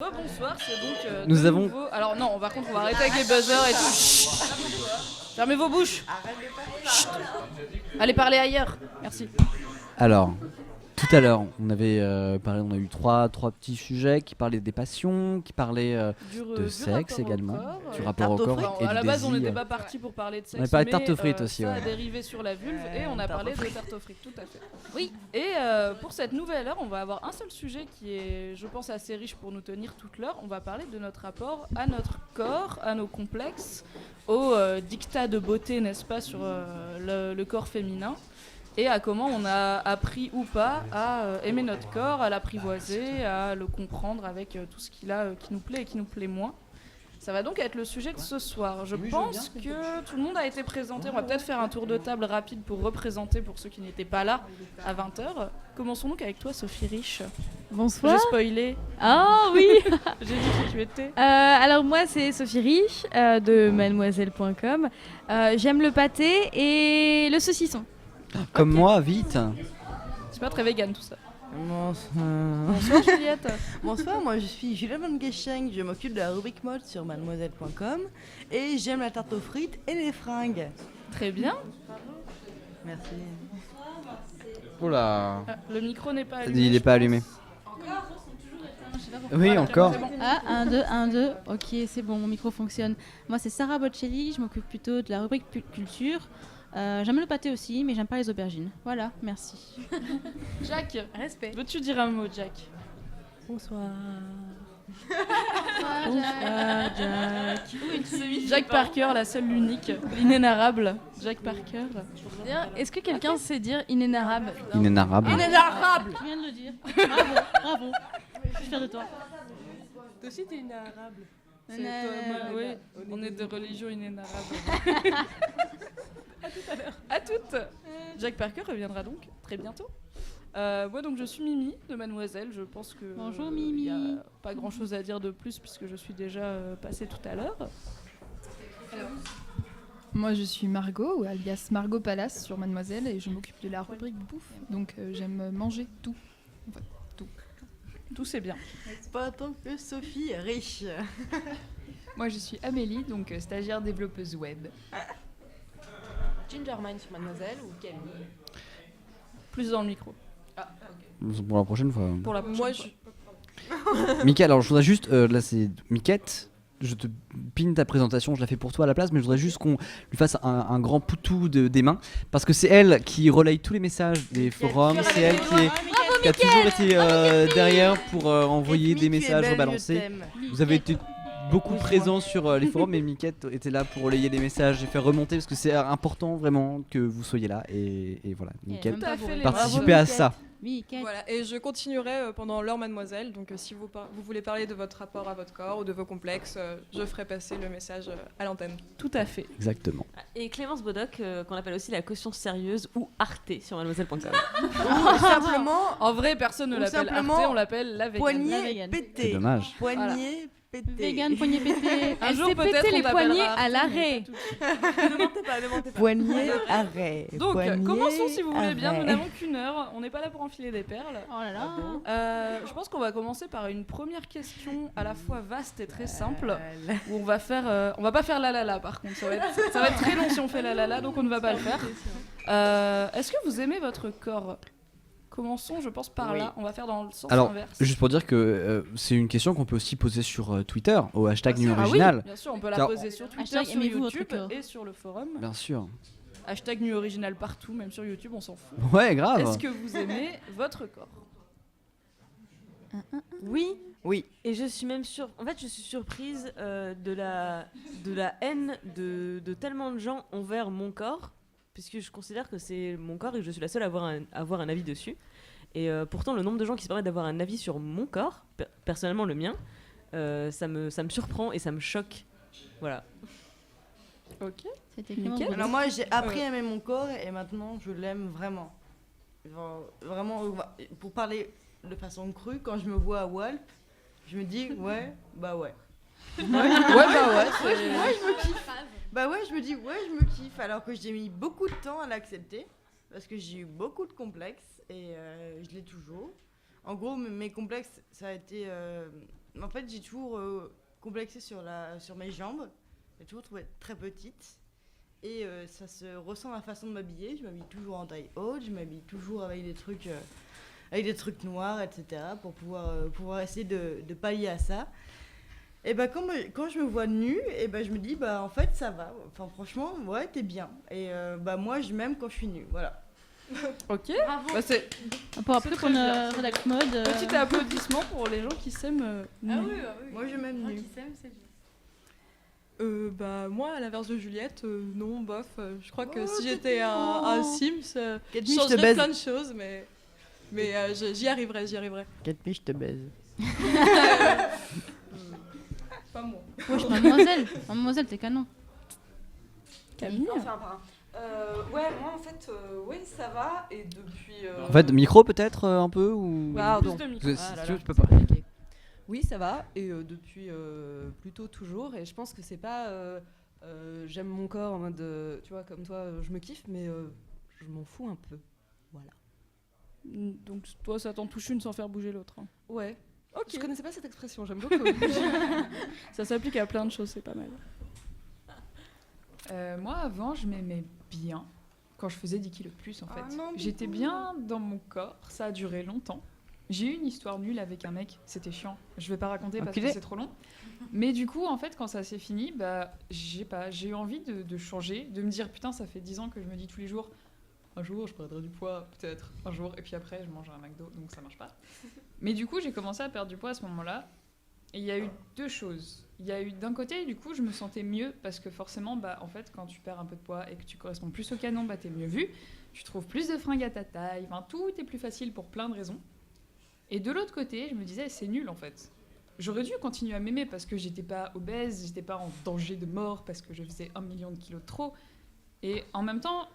Bonsoir, c'est donc Nous avons... nouveau... Alors non, par contre, on va arrêter avec les buzzers et tout. Chut. Fermez vos bouches. Chut. Allez parler ailleurs. Merci. Alors, tout à l'heure, on avait parlé, on a eu trois petits sujets qui parlaient des passions, qui parlaient de sexe également, du rapport au corps et à la du base, on désir. n'était pas parti pour parler de sexe. On avait parlé de mais, tarte aux frites aussi, ça ouais. a dérivé sur la vulve et on a parlé de tarte aux frites, tout à fait. Oui. Et pour cette nouvelle heure, on va avoir un seul sujet qui est, je pense, assez riche pour nous tenir toute l'heure. On va parler de notre rapport à notre corps, à nos complexes, au dictat de beauté, n'est-ce pas, sur le corps féminin. Et à comment on a appris ou pas à aimer notre corps, à l'apprivoiser, à le comprendre avec tout ce qu'il a qui nous plaît et qui nous plaît moins. Ça va donc être le sujet de ce soir. Je pense que tout le monde a été présenté. On va peut-être faire un tour de table rapide pour représenter pour ceux qui n'étaient pas là à 20h. Commençons donc avec toi, Sophie Rich. Bonsoir. J'ai spoilé. Ah oui. J'ai dit qui tu étais. Alors moi c'est Sophie Rich de mademoiselle.com. J'aime le pâté et le saucisson. Comme moi, vite. C'est pas très vegan tout ça. Bonsoir. Bonsoir Juliette. Bonsoir, moi je suis Juliette Van Geschenk, je m'occupe de la rubrique mode sur mademoiselle.com et j'aime la tarte aux frites et les fringues. Très bien. Merci. Oula. Le micro n'est pas allumé. Il n'est pas allumé. Oui, encore. C'est bon. Ah, 1, 2, ok c'est bon, mon micro fonctionne. Moi c'est Sarah Bocelli, je m'occupe plutôt de la rubrique culture. J'aime le pâté aussi, mais j'aime pas les aubergines. Voilà, merci. Jack, Respect. veux-tu dire un mot, Jack? Bonsoir. Bonsoir, Jack. Jack Parker, la seule, l'unique, l'inénarrable. Jack Parker. Est-ce que quelqu'un sait dire inénarrable? Inénarrable. Inénarrable. Tu viens de le dire. Bravo, bravo. Je suis fière de toi. Toi aussi t'es inénarrable. C'est oui, on est de religion inénarrable. À tout à l'heure. À toutes. Jack Parker reviendra donc très bientôt. Moi donc je suis Mimi de Mademoiselle. Je pense que Bonjour, il Mimi. y a pas grand chose à dire de plus puisque je suis déjà passée tout à l'heure. Moi je suis Margot, ou alias Margot Palace sur Mademoiselle, et je m'occupe de la rubrique bouffe. Donc j'aime manger tout. Enfin, tout. Tout c'est bien. Pas tant que Sophie Rich. Moi je suis Amélie, donc stagiaire développeuse web. Gingermine sur Mademoiselle ou Camille? Plus dans le micro. Pour la prochaine fois. Pour la prochaine fois. Mickaël, alors je voudrais juste, là c'est Miquette, je te pine ta présentation, je la fais pour toi à la place, mais je voudrais juste qu'on lui fasse un grand poutou des mains, parce que c'est elle qui relaye tous les messages des forums, c'est elle qui a toujours été derrière pour envoyer des messages rebalancés. Vous avez été beaucoup présents sur les forums, mais Miquette était là pour relayer les messages et faire remonter, parce que c'est important vraiment que vous soyez là, et voilà, Miquette, Tout à fait, les participez à ça. Oui, Kate. Voilà, et je continuerai pendant l'heure Mademoiselle, donc si vous voulez parler de votre rapport à votre corps ou de vos complexes, je ferai passer le message à l'antenne. Tout à fait. Exactement. Et Clémence Bodoc, qu'on appelle aussi la caution sérieuse ou Arte sur mademoiselle.com. Ou simplement En vrai, personne ne Ou l'appelle simplement Arte, on l'appelle la vegan. La poignet vegan. C'est pété. dommage. Poignet pété. Vegan, poignet pété. Un Elle jour s'est peut-être pété on les t'appellera poignets Arte, à mais l'arrêt. pas tout de suite. Ne mentez pas. Poignet arrêt. Donc, Poignet commençons si vous voulez bien, nous arrêt. n'avons qu'une heure, on n'est pas là pour enfiler des perles. Oh là là. Je pense qu'on va commencer par une première question à la fois vaste et très simple, où on va faire, on va pas faire la la la par contre, ça va être très long si on fait la la la, donc on ne va pas le faire. Est-ce que vous aimez votre corps? Commençons, je pense, par là, on va faire dans le sens Alors, inverse. juste pour dire que c'est une question qu'on peut aussi poser sur Twitter, au hashtag Bien sûr. Nuit Original. Bien sûr, on peut la Car- poser sur Twitter, Hashtag sur aimez-vous votre YouTube corps. et sur le forum. Bien sûr. Hashtag Nuit Original partout, même sur YouTube, on s'en fout. Ouais, grave. Est-ce que vous aimez votre corps? Oui, Oui. et je suis même en fait, je suis surprise de la haine de tellement de gens envers mon corps, puisque je considère que c'est mon corps et que je suis la seule à avoir un avis dessus. Et pourtant, le nombre de gens qui se permettent d'avoir un avis sur mon corps, personnellement le mien, ça me surprend et ça me choque. Voilà. Ok. C'était Nickel. Clémence Alors Bodoc. moi j'ai appris à aimer mon corps et maintenant je l'aime vraiment. Vraiment, pour parler de façon crue, quand je me vois à Walp, je me dis ouais, bah ouais. Ouais, bah ouais. Ouais, je me kiffe. Bah ouais, je me dis ouais, je me kiffe alors que j'ai mis beaucoup de temps à l'accepter parce que j'ai eu beaucoup de complexes et je l'ai toujours. En gros, mes complexes, ça a été en fait, j'ai toujours complexé sur mes jambes. J'ai toujours trouvé très petite. Et ça se ressent dans la façon de m'habiller. Je m'habille toujours en taille haute, je m'habille toujours avec des trucs noirs, etc. pour pouvoir essayer de pallier à ça. Et bah quand je me vois nue, et bah je me dis bah en fait ça va. Enfin franchement, ouais, t'es bien. Et bah moi je m'aime quand je suis nue, voilà. Ok. Bravo. Bah, c'est Pour après très qu'on bien. rédacte mode. petit applaudissement pour les gens qui s'aiment nus. Moi je m'aime nue. Bah moi à l'inverse de Juliette, non bof. Je crois que Oh, si c'est j'étais un Sims, je Cathy, je te changerais baise. plein de choses, mais j'y arriverai. Cathy, je te baise. Pas moi. Wesh, mademoiselle. Mademoiselle, t'es canon. Camille. Enfin, ouais, moi en fait, oui, ça va. Et depuis. En fait, micro peut-être un peu ou. Pardon. Plus de micro. Parce que Ah si là tu veux, là, tu peux pas. ok. Oui, ça va. Et depuis plutôt toujours. Et je pense que c'est pas. J'aime mon corps en mode. Tu vois, comme toi, je me kiffe, mais je m'en fous un peu. Voilà. Donc toi, ça t'en touche une sans faire bouger l'autre. Hein. Ouais. Ok. Je connaissais pas cette expression, j'aime beaucoup. Ça s'applique à plein de choses, c'est pas mal. Moi, avant, je m'aimais bien quand je faisais 10 kilos de plus, en fait. Ah non, J'étais bien dans mon corps, ça a duré longtemps. J'ai eu une histoire nulle avec un mec, c'était chiant. Je vais pas raconter parce que Enculé. c'est trop long. Mais du coup, en fait, quand ça s'est fini, bah, j'ai eu envie de changer, de me dire, putain, ça fait 10 ans que je me dis tous les jours, un jour, je perdrai du poids, peut-être, un jour, et puis après, je mange un McDo, donc ça marche pas. Mais du coup, j'ai commencé à perdre du poids à ce moment-là. Et il y a eu deux choses. Il y a eu d'un côté, du coup, je me sentais mieux parce que forcément, bah, en fait, quand tu perds un peu de poids et que tu corresponds plus au canon, bah, t'es mieux vu. Tu trouves plus de fringues à ta taille. Enfin, tout est plus facile pour plein de raisons. Et de l'autre côté, je me disais, c'est nul en fait. J'aurais dû continuer à m'aimer parce que j'étais pas obèse, j'étais pas en danger de mort parce que je faisais 1 million de kilos de trop. Et en même temps,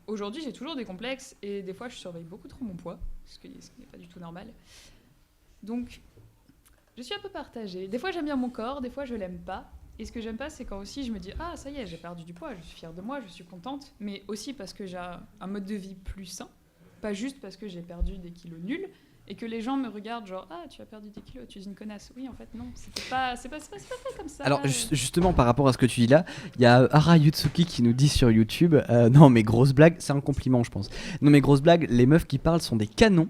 aujourd'hui, j'ai toujours des complexes et des fois, je surveille beaucoup trop mon poids, ce qui n'est pas du tout normal. Donc, je suis un peu partagée. Des fois, j'aime bien mon corps, des fois, je l'aime pas. Et ce que j'aime pas, c'est quand aussi je me dis « Ah, ça y est, j'ai perdu du poids, je suis fière de moi, je suis contente. » Mais aussi parce que j'ai un mode de vie plus sain, pas juste parce que j'ai perdu des kilos nuls. Et que les gens me regardent genre ah tu as perdu des kilos, tu es une connasse. Oui en fait non, c'est pas fait comme ça. Alors justement par rapport à ce que tu dis là, il y a Ara Yutsuki qui nous dit sur YouTube non mais grosse blague, c'est un compliment je pense. Non mais grosse blague, les meufs qui parlent sont des canons.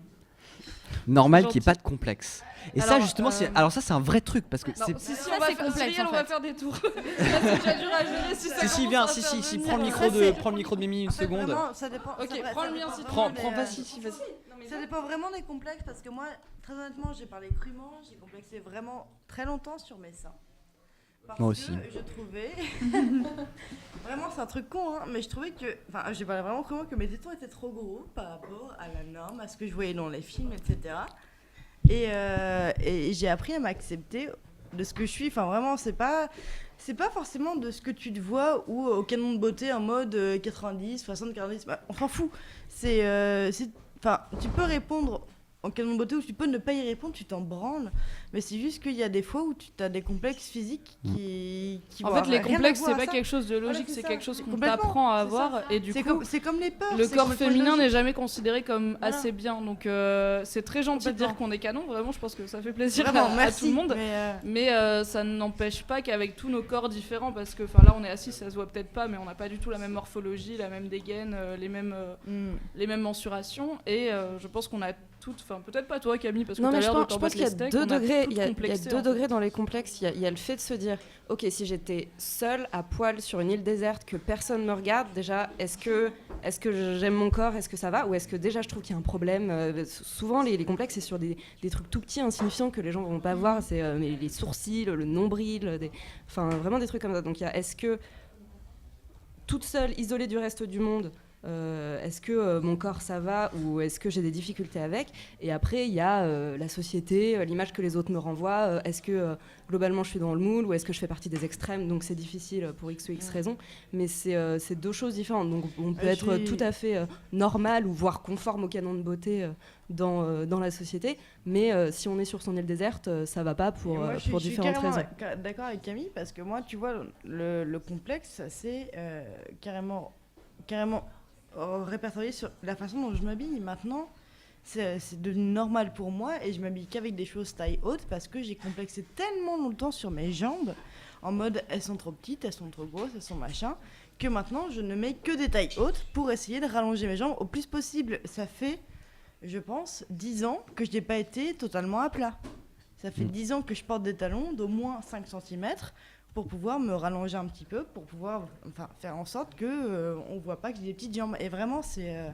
Normal qu'il n'y ait pas de complexe. Et Alors, ça justement alors ça c'est un vrai truc parce que Non, c'est si, Ça, on va c'est faire, complexe, Cyril, en on va fait. faire des tours. C'est déjà dur à gérer si ça si viens commence à faire si venir. prends le micro de Mimi une En fait, seconde. vraiment, ça dépend. Ok, c'est vrai, prends ça le mien dépend si tu vraiment veux. Prends des, vas-y. Ça dépend vraiment des complexes parce que moi, très honnêtement, j'ai parlé crûment, j'ai complexé vraiment très longtemps sur mes seins. Parce Moi que aussi. je trouvais. Vraiment, c'est un truc con, hein, mais je trouvais que. Enfin, j'ai parlé vraiment crûment que mes tétons étaient trop gros par rapport à la norme, à ce que je voyais dans les films, etc. Et j'ai appris à m'accepter de ce que je suis. Enfin, vraiment, c'est pas forcément de ce que tu te vois ou au canon de beauté en mode 90, 60, 40. Bah, on s'en fout. Enfin, tu peux répondre en canon de beauté ou tu peux ne pas y répondre, tu t'en branles. Mais c'est juste qu'il y a des fois où tu as des complexes physiques qui En vont fait, les avoir rien à complexes, voir c'est à pas ça. quelque chose de Voilà, logique, c'est c'est ça. quelque chose qu'on Complètement, t'apprend à c'est avoir. ça. Et du coup, C'est comme les peurs. le c'est corps complètement féminin logique. n'est jamais considéré comme Voilà. assez bien. Donc, c'est très gentil de dire Complètement. qu'on est canon. Vraiment, je pense que ça fait plaisir Vraiment, à merci. tout le monde. Mais, Mais ça n'empêche pas qu'avec tous nos corps différents, parce que là on est assis, ça se voit peut-être pas, mais on n'a pas du tout la même morphologie, la même dégaine, les mêmes mensurations. Et je pense qu'on a toutes, enfin peut-être pas toi Camille, parce que Non, t'as mais je l'air de pense, t'en je pense battre qu'il y a les steaks, deux on a degrés. toutes Il y a complexé, deux en fait. degrés dans les complexes. Il y a le fait de se dire, ok, si j'étais seule à poil sur une île déserte, que personne me regarde, déjà, est-ce que j'aime mon corps, est-ce que ça va, ou est-ce que déjà je trouve qu'il y a un problème souvent, les complexes, c'est sur des trucs tout petits, insignifiants que les gens vont pas voir. C'est les sourcils, le nombril, enfin vraiment des trucs comme ça. Donc il y a, est-ce que toute seule, isolée du reste du monde, est-ce que mon corps ça va ou est-ce que j'ai des difficultés avec? Et après il y a la société, l'image que les autres me renvoient, est-ce que globalement je suis dans le moule ou est-ce que je fais partie des extrêmes, donc c'est difficile pour X ou X raisons, mais c'est deux choses différentes, donc on peut être tout à fait normal ou voire conforme au canon de beauté dans la société, mais si on est sur son île déserte, ça va pas pour différentes raisons. Je suis d'accord avec Camille parce que moi, tu vois, le complexe, c'est carrément répertorié sur la façon dont je m'habille. Maintenant, c'est devenu normal pour moi et je m'habille qu'avec des choses taille haute parce que j'ai complexé tellement longtemps sur mes jambes en mode elles sont trop petites, elles sont trop grosses, elles sont machin, que maintenant je ne mets que des tailles hautes pour essayer de rallonger mes jambes au plus possible. Ça fait, je pense, 10 ans que je n'ai pas été totalement à plat. Ça fait 10 ans que je porte des talons d'au moins 5 cm pour pouvoir me rallonger un petit peu, pour pouvoir faire en sorte qu'on ne voit pas que j'ai des petites jambes. Et vraiment, c'est...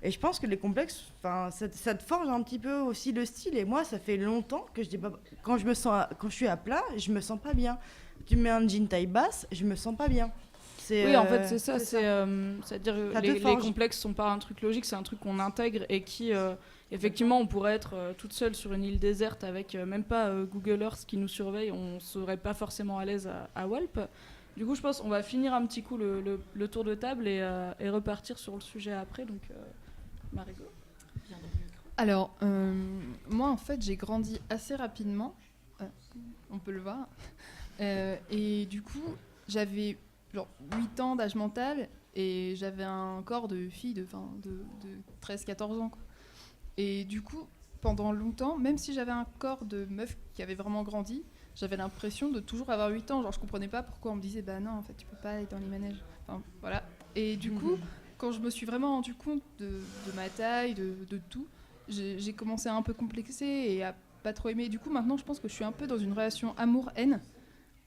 Et je pense que les complexes, ça te forge un petit peu aussi le style. Et moi, ça fait longtemps que je dis pas... Quand je suis à plat, je me sens pas bien. Tu mets un jean taille basse, je me sens pas bien. Oui, en fait, c'est ça. C'est-à-dire les complexes sont pas un truc logique, c'est un truc qu'on intègre et qui, effectivement, on pourrait être toute seule sur une île déserte avec même pas Google Earth qui nous surveille, on serait pas forcément à l'aise à Walp. Du coup, je pense qu'on va finir un petit coup le tour de table et repartir sur le sujet après. Donc, Marigot. Alors, moi, en fait, j'ai grandi assez rapidement. On peut le voir. Et du coup, j'avais genre 8 ans d'âge mental et j'avais un corps de fille de 13-14 ans. Quoi. Et du coup, pendant longtemps, même si j'avais un corps de meuf qui avait vraiment grandi, j'avais l'impression de toujours avoir 8 ans. Genre, je comprenais pas pourquoi on me disait bah non, en fait, tu peux pas aller dans les manèges. Enfin, voilà. Et du coup, quand je me suis vraiment rendu compte de ma taille, de tout, j'ai commencé à un peu complexer et à pas trop aimer. Du coup, maintenant, je pense que je suis un peu dans une relation amour-haine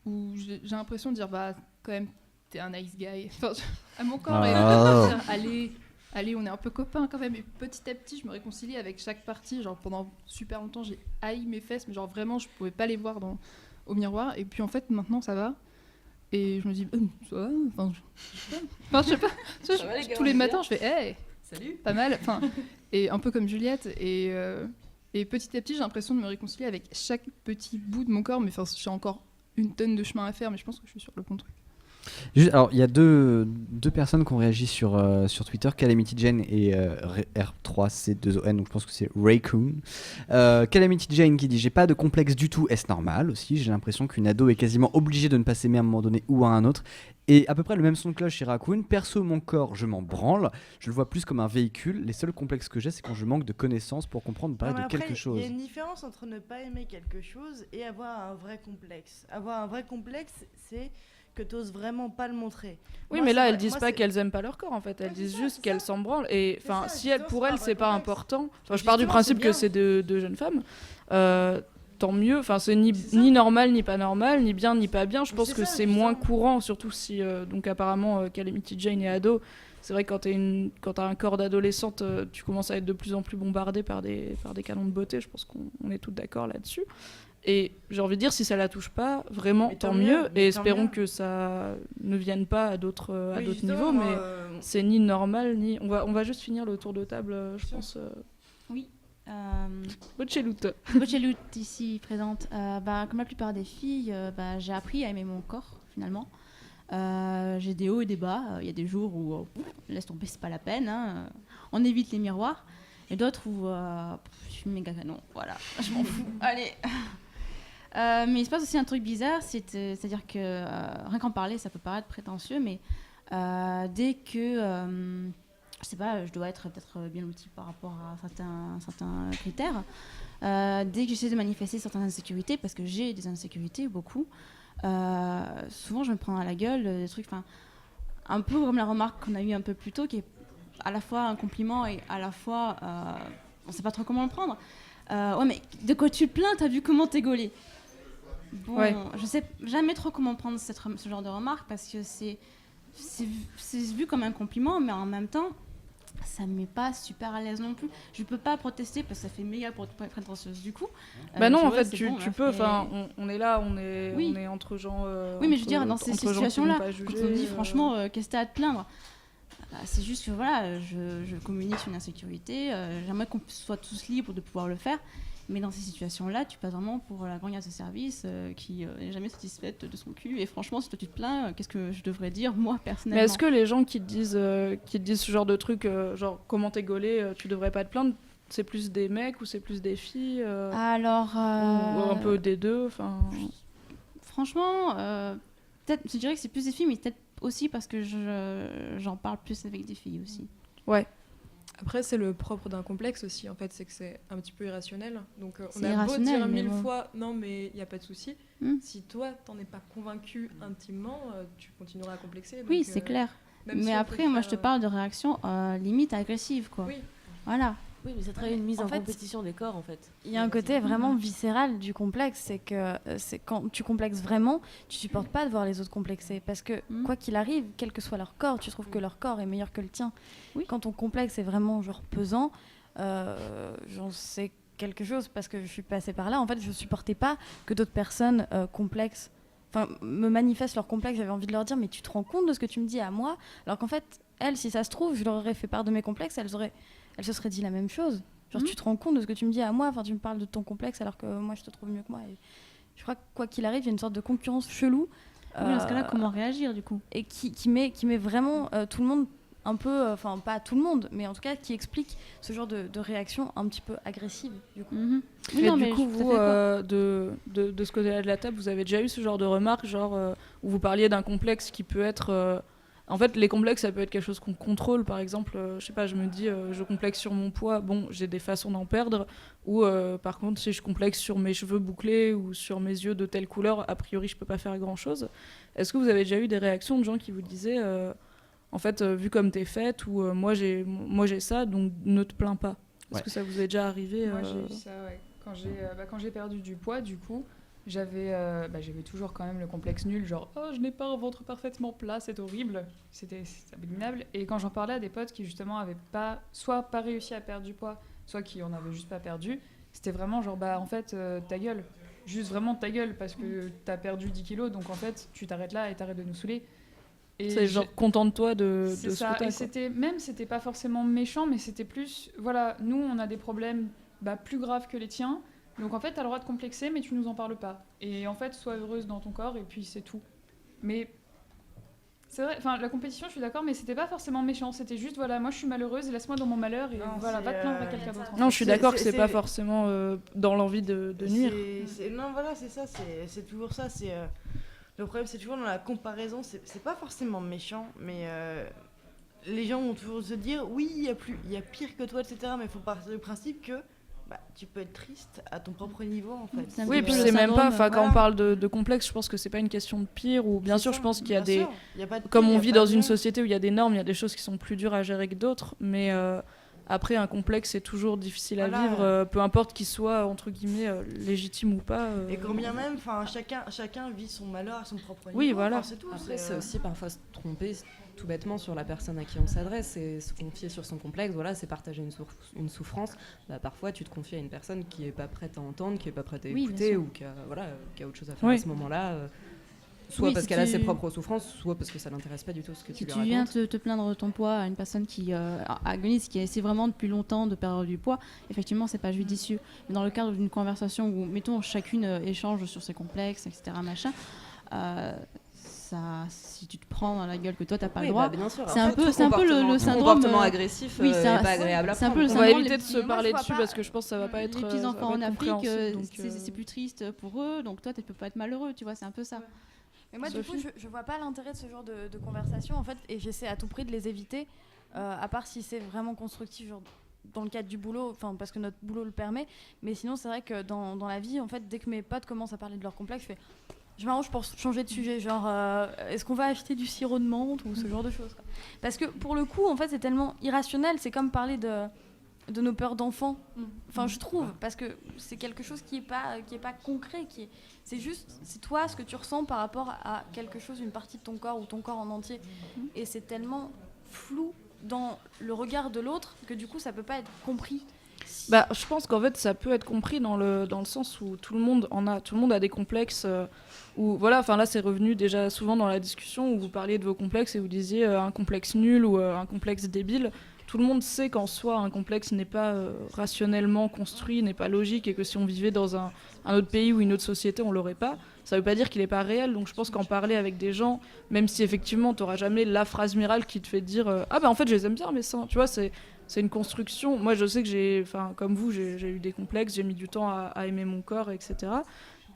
où j'ai l'impression de dire bah quand même t'es un nice guy. Enfin, à mon corps, allez, on est un peu copains quand même. Et petit à petit, je me réconcilie avec chaque partie. Genre pendant super longtemps, j'ai haï mes fesses, mais genre vraiment, je pouvais pas les voir au miroir. Et puis en fait, maintenant, ça va. Et je me dis, ça va. Je sais pas. Tous les matins, je fais, hey, salut, pas mal. Enfin, et un peu comme Juliette. Et petit à petit, j'ai l'impression de me réconcilier avec chaque petit bout de mon corps. Mais j'ai encore une tonne de chemin à faire, mais je pense que je suis sur le bon truc. Juste, alors, il y a deux personnes qui ont réagi sur Twitter, Calamity Jane et R3C2ON, donc je pense que c'est Raycoon. Calamity Jane qui dit « J'ai pas de complexe du tout, est-ce normal ?» aussi, j'ai l'impression qu'une ado est quasiment obligée de ne pas s'aimer à un moment donné ou à un autre. Et à peu près le même son de cloche chez Raccoon. Perso, mon corps, je m'en branle. Je le vois plus comme un véhicule. Les seuls complexes que j'ai, c'est quand je manque de connaissances pour comprendre parler de quelque chose. Il y a une différence entre ne pas aimer quelque chose et avoir un vrai complexe. Avoir un vrai complexe, c'est que tu n'oses vraiment pas le montrer. Oui, mais là, elles disent pas qu'elles aiment pas leur corps, en fait. Elles disent juste qu'elles s'en branlent. Et si pour elles, c'est pas important. Je pars du principe que c'est de jeunes femmes. Tant mieux. Enfin, c'est ni normal, ni pas normal, ni bien, ni pas bien. Je pense que c'est moins courant, surtout si, donc apparemment, Calamity Jane est ado. C'est vrai que quand t'as un corps d'adolescente, tu commences à être de plus en plus bombardé par des canons de beauté. Je pense qu'on est tous d'accord là-dessus. Et j'ai envie de dire, si ça la touche pas, vraiment, tant mieux. Et espérons que ça ne vienne pas à d'autres niveaux. Mais c'est ni normal, ni... On va juste finir le tour de table, je pense. Oui. Bochelout ici présente. Comme la plupart des filles, j'ai appris à aimer mon corps, finalement. J'ai des hauts et des bas. Il y a des jours où laisse tomber, c'est pas la peine. Hein. On évite les miroirs. Et d'autres où je suis méga canon. Voilà, je m'en fous. Allez. Mais il se passe aussi un truc bizarre, c'est-à-dire que rien qu'en parler, ça peut paraître prétentieux, mais dès que je sais pas, je dois être peut-être bien lotie par rapport à certains critères, dès que j'essaie de manifester certaines insécurités, parce que j'ai des insécurités, beaucoup, souvent je me prends à la gueule des trucs, un peu comme la remarque qu'on a eue un peu plus tôt, qui est à la fois un compliment et à la fois on sait pas trop comment le prendre. Ouais, mais de quoi tu te plains? T'as vu comment t'es gaulé? Bon, ouais. Je sais jamais trop comment prendre ce genre de remarque parce que c'est vu comme un compliment, mais en même temps, ça me met pas super à l'aise non plus. Je peux pas protester parce que ça fait méga prétentieuse du coup. Non, en fait, tu peux. Enfin, on est là, on est entre gens. Oui, mais je veux dire, dans ces situations-là, quand on dit franchement, qu'est-ce que t'as à te plaindre? C'est juste que voilà, je communique sur une insécurité. J'aimerais qu'on soit tous libres de pouvoir le faire. Mais dans ces situations-là, tu passes vraiment pour la grognarde de service qui n'est jamais satisfaite de son cul. Et franchement, si toi tu te plains, qu'est-ce que je devrais dire, moi, personnellement? Mais est-ce que les gens qui te disent ce genre de truc, genre comment t'es gaulé, tu devrais pas te plaindre, c'est plus des mecs ou c'est plus des filles Alors. Ou un peu des deux, enfin. Franchement, peut-être, je dirais que c'est plus des filles, mais peut-être aussi parce que j'en parle plus avec des filles aussi. Ouais. Après, c'est le propre d'un complexe aussi, en fait, c'est que c'est un petit peu irrationnel. Donc, on C'est a beau irrationnel, dire mais 1000 bon. fois, non, mais il n'y a pas de souci. Si toi, t'en es pas convaincu intimement, tu continueras à complexer. Oui, donc, c'est clair. même Mais si on après, peut moi, je te faire, parle de réaction limite agressive, quoi. Oui. Voilà. Oui, mais c'est très une mise En en fait, compétition des corps en fait. Il y a un côté vraiment viscéral du complexe, c'est que c'est quand tu complexes vraiment, tu supportes pas de voir les autres complexer, parce que quoi qu'il arrive, quel que soit leur corps, tu trouves que leur corps est meilleur que le tien. Oui. Quand ton complexe est vraiment genre pesant, j'en sais quelque chose parce que je suis passée par là. En fait, je supportais pas que d'autres personnes complexes, enfin, me manifestent leur complexe. J'avais envie de leur dire, mais tu te rends compte de ce que tu me dis à moi, alors qu'en fait, elles, si ça se trouve, je leur aurais fait part de mes complexes, elles se seraient dit la même chose. Genre, tu te rends compte de ce que tu me dis à moi, enfin, tu me parles de ton complexe alors que moi, je te trouve mieux que moi. Et je crois que quoi qu'il arrive, il y a une sorte de concurrence chelou. Oui, dans ce cas-là, comment réagir du coup? Et qui met vraiment tout le monde un peu, enfin, pas tout le monde, mais en tout cas qui explique ce genre de réaction un petit peu agressive, du coup. Oui, Et non, du mais coup, je suis tout vous, à fait d'accord. de ce côté-là de la table, vous avez déjà eu ce genre de remarques, genre où vous parliez d'un complexe qui peut être... En fait, les complexes, ça peut être quelque chose qu'on contrôle. Par exemple, je sais pas, je me dis, je complexe sur mon poids. Bon, j'ai des façons d'en perdre. Ou par contre, si je complexe sur mes cheveux bouclés ou sur mes yeux de telle couleur, a priori, je peux pas faire grand-chose. Est-ce que vous avez déjà eu des réactions de gens qui vous disaient, en fait, vu comme t'es faite, ou moi j'ai ça, donc ne te plains pas. Est-ce que ça vous est déjà arrivé Moi, j'ai eu ça, ouais. Quand j'ai perdu du poids, du coup, j'avais toujours quand même le complexe nul, genre oh je n'ai pas un ventre parfaitement plat, c'est horrible, c'était abominable. Et quand j'en parlais à des potes qui justement avaient soit pas réussi à perdre du poids, soit qui en avaient juste pas perdu, c'était vraiment genre bah en fait ta gueule, juste vraiment ta gueule parce que t'as perdu 10 kilos, donc en fait tu t'arrêtes là et t'arrêtes de nous saouler. Et c'est genre contente-toi de c'est ce ça. que t'as, Et c'était pas forcément méchant, mais c'était plus voilà, nous on a des problèmes plus graves que les tiens. Donc en fait, t'as le droit de complexer, mais tu nous en parles pas. Et en fait, sois heureuse dans ton corps, et puis c'est tout. Mais c'est vrai, enfin la compétition, je suis d'accord, mais c'était pas forcément méchant. C'était juste, voilà, moi je suis malheureuse, et laisse-moi dans mon malheur, et voilà, va te plaindre à quelqu'un d'autre. Non, je suis d'accord que c'est pas forcément dans l'envie de nuire. Non, voilà, c'est ça, c'est toujours ça. Le problème, c'est toujours dans la comparaison. C'est pas forcément méchant, mais les gens vont toujours se dire oui, il y a pire que toi, etc. Mais il faut partir du principe que tu peux être triste à ton propre niveau en fait. Oui, et puis c'est même pas, quand on parle de complexe, je pense que c'est pas une question de pire, ou bien sûr, je pense qu'il y a des... Comme on vit dans une société où il y a des normes, il y a des choses qui sont plus dures à gérer que d'autres, mais après, un complexe, c'est toujours difficile à vivre, peu importe qu'il soit, entre guillemets, légitime ou pas. Et quand bien même, chacun vit son malheur à son propre niveau. Oui, voilà. C'est tout. Après, c'est aussi parfois se tromper tout bêtement sur la personne à qui on s'adresse et se confier sur son complexe, voilà, c'est partager une souffrance. Parfois, tu te confies à une personne qui n'est pas prête à entendre, qui n'est pas prête à écouter ou qui a autre chose à faire à ce moment-là. Soit parce qu'elle a ses propres souffrances, soit parce que ça l'intéresse pas du tout ce que tu lui racontes. Si tu viens te plaindre de ton poids à une personne qui agonise, qui essaie vraiment depuis longtemps de perdre du poids, effectivement, c'est pas judicieux. Mais dans le cadre d'une conversation où, mettons, chacune échange sur ses complexes, etc., machin, si tu te prends dans la gueule que toi t'as pas le droit, c'est un peu le syndrome comportement agressif, oui, c'est pas agréable à c'est un prendre. peu le On va syndrome éviter de se parler dessus parce que je pense que ça va pas être les petits enfants en Afrique, compréhensible, c'est plus triste pour eux, donc toi tu peux pas être malheureux, tu vois, c'est un peu ça. Mais moi, du coup, je vois pas l'intérêt de ce genre de conversation, en fait, et j'essaie à tout prix de les éviter, à part si c'est vraiment constructif, genre dans le cadre du boulot, enfin parce que notre boulot le permet, mais sinon c'est vrai que dans la vie, en fait, dès que mes potes commencent à parler de leur complexe, je m'arrange pour changer de sujet, genre est-ce qu'on va acheter du sirop de menthe ou ce genre de choses, quoi. Parce que pour le coup, en fait, c'est tellement irrationnel, c'est comme parler de nos peurs d'enfants. Enfin, je trouve, parce que c'est quelque chose qui est pas concret, c'est juste, c'est toi ce que tu ressens par rapport à quelque chose, une partie de ton corps ou ton corps en entier, et c'est tellement flou dans le regard de l'autre que du coup ça peut pas être compris. Je pense qu'en fait ça peut être compris dans le sens où tout le monde a des complexes, où voilà, enfin là c'est revenu déjà souvent dans la discussion où vous parliez de vos complexes et vous disiez un complexe nul ou un complexe débile. Tout le monde sait qu'en soi un complexe n'est pas rationnellement construit, n'est pas logique, et que si on vivait dans un autre pays ou une autre société on l'aurait pas. Ça veut pas dire qu'il est pas réel, donc je pense qu'en parler avec des gens, même si effectivement t'auras jamais la phrase miracle qui te fait dire en fait je les aime bien mes seins, tu vois, c'est une construction. Moi je sais que comme vous j'ai eu des complexes, j'ai mis du temps à aimer mon corps, etc.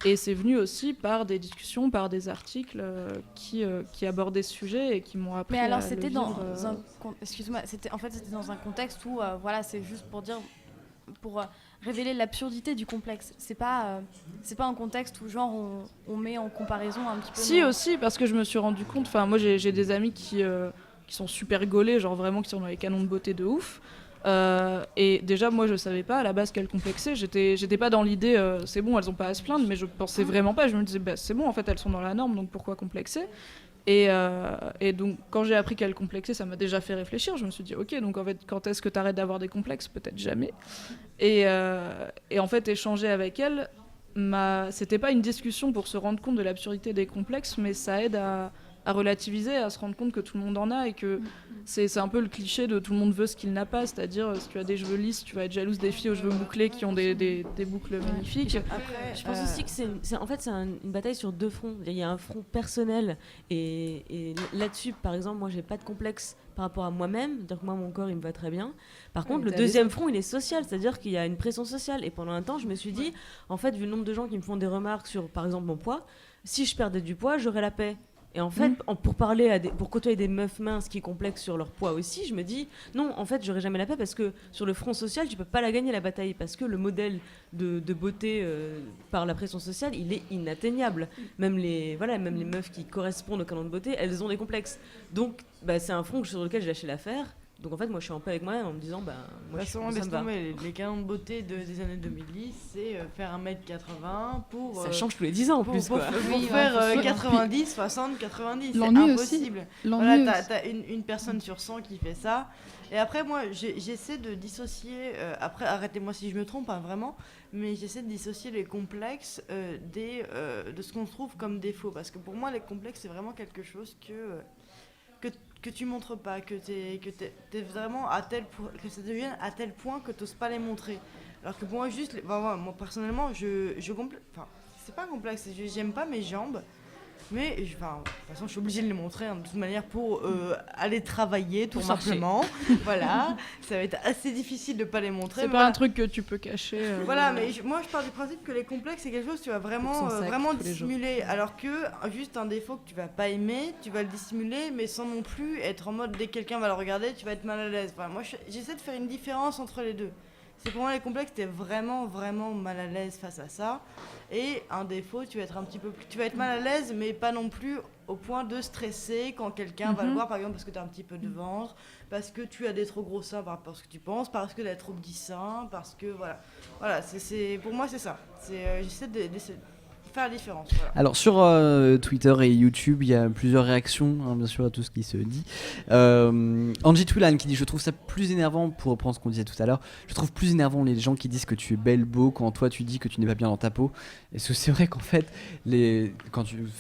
Et c'est venu aussi par des discussions, par des articles qui abordaient ce sujet et qui m'ont appris. Mais alors à c'était le dans vivre, excuse-moi, c'était dans un contexte où voilà, c'est juste pour révéler l'absurdité du complexe. C'est pas un contexte où genre on met en comparaison un petit peu. Si aussi, parce que je me suis rendu compte. Enfin, moi j'ai des amis qui sont super gaulés, genre vraiment qui sont dans les canons de beauté de ouf. Et déjà moi je savais pas à la base qu'elles complexaient. J'étais pas dans l'idée c'est bon, elles ont pas à se plaindre, mais je pensais vraiment pas. Je me disais bah, c'est bon, en fait elles sont dans la norme, donc pourquoi complexer. Et donc quand j'ai appris qu'elles complexaient, ça m'a déjà fait réfléchir. Je me suis dit ok, donc en fait quand est-ce que t'arrêtes d'avoir des complexes? Peut-être jamais. Et en fait échanger avec elles, c'était pas une discussion pour se rendre compte de l'absurdité des complexes, mais ça aide à relativiser, à se rendre compte que tout le monde en a et que c'est un peu le cliché de tout le monde veut ce qu'il n'a pas, c'est-à-dire si tu as des cheveux lisses, tu vas être jalouse des filles aux cheveux bouclés qui ont des boucles magnifiques. Après, je pense aussi que c'est une bataille sur deux fronts. Il y a un front personnel et là-dessus, par exemple, moi j'ai pas de complexe par rapport à moi-même, dire que moi mon corps il me va très bien. Par contre, le deuxième front il est social, c'est-à-dire qu'il y a une pression sociale. Et pendant un temps, je me suis dit, en fait, vu le nombre de gens qui me font des remarques sur, par exemple, mon poids, si je perdais du poids, j'aurais la paix. Et en fait, pour côtoyer des meufs minces qui complexent sur leur poids aussi, je me dis non, en fait, j'aurai jamais la paix parce que sur le front social, tu peux pas la gagner la bataille parce que le modèle de beauté par la pression sociale, il est inatteignable. Même les meufs qui correspondent au canon de beauté, elles ont des complexes. Donc, c'est un front sur lequel j'ai lâché l'affaire. Donc en fait, moi je suis en paix avec moi-même en me disant, moi ça me va. Les canons de beauté des années 2010, c'est faire 1m80 pour. Ça change tous les 10 ans en plus, quoi. Pour faire 90, 60, 90. C'est impossible. Voilà, t'as une personne sur 100 qui fait ça. Et après, moi, j'essaie de dissocier. Après, arrêtez-moi si je me trompe, hein, vraiment. Mais j'essaie de dissocier les complexes de ce qu'on trouve comme défaut. Parce que pour moi, les complexes, c'est vraiment quelque chose que tu montres pas, que t'es vraiment que ça devienne à tel point que t'oses pas les montrer. Alors que pour moi, moi personnellement, enfin, c'est pas un complexe, j'aime pas mes jambes, mais de toute façon, je suis obligée de les montrer de toute manière pour aller travailler, tout simplement. Voilà, ça va être assez difficile de pas les montrer. C'est pas un truc que tu peux cacher. Voilà, mais moi je pars du principe que les complexes c'est quelque chose que tu vas vraiment dissimuler, alors que juste un défaut que tu vas pas aimer, tu vas le dissimuler, mais sans non plus être en mode dès que quelqu'un va le regarder, tu vas être mal à l'aise. Enfin, moi j'essaie de faire une différence entre les deux. C'est pour moi les complexes, t'es vraiment vraiment mal à l'aise face à ça. Et un défaut, tu vas être mal à l'aise, mais pas non plus au point de stresser quand quelqu'un va le voir, par exemple parce que tu as un petit peu de ventre, parce que tu as des trop gros seins par rapport à ce que tu penses, parce que tu as trop petits seins, parce que voilà, pour moi c'est ça. J'essaie de faire la différence. Voilà. Alors sur Twitter et YouTube, il y a plusieurs réactions, hein, bien sûr, à tout ce qui se dit. Angie Toulan qui dit: je trouve ça plus énervant, pour reprendre ce qu'on disait tout à l'heure, je trouve plus énervant les gens qui disent que tu es belle, beau, quand toi tu dis que tu n'es pas bien dans ta peau. Et c'est vrai qu'en fait, c'est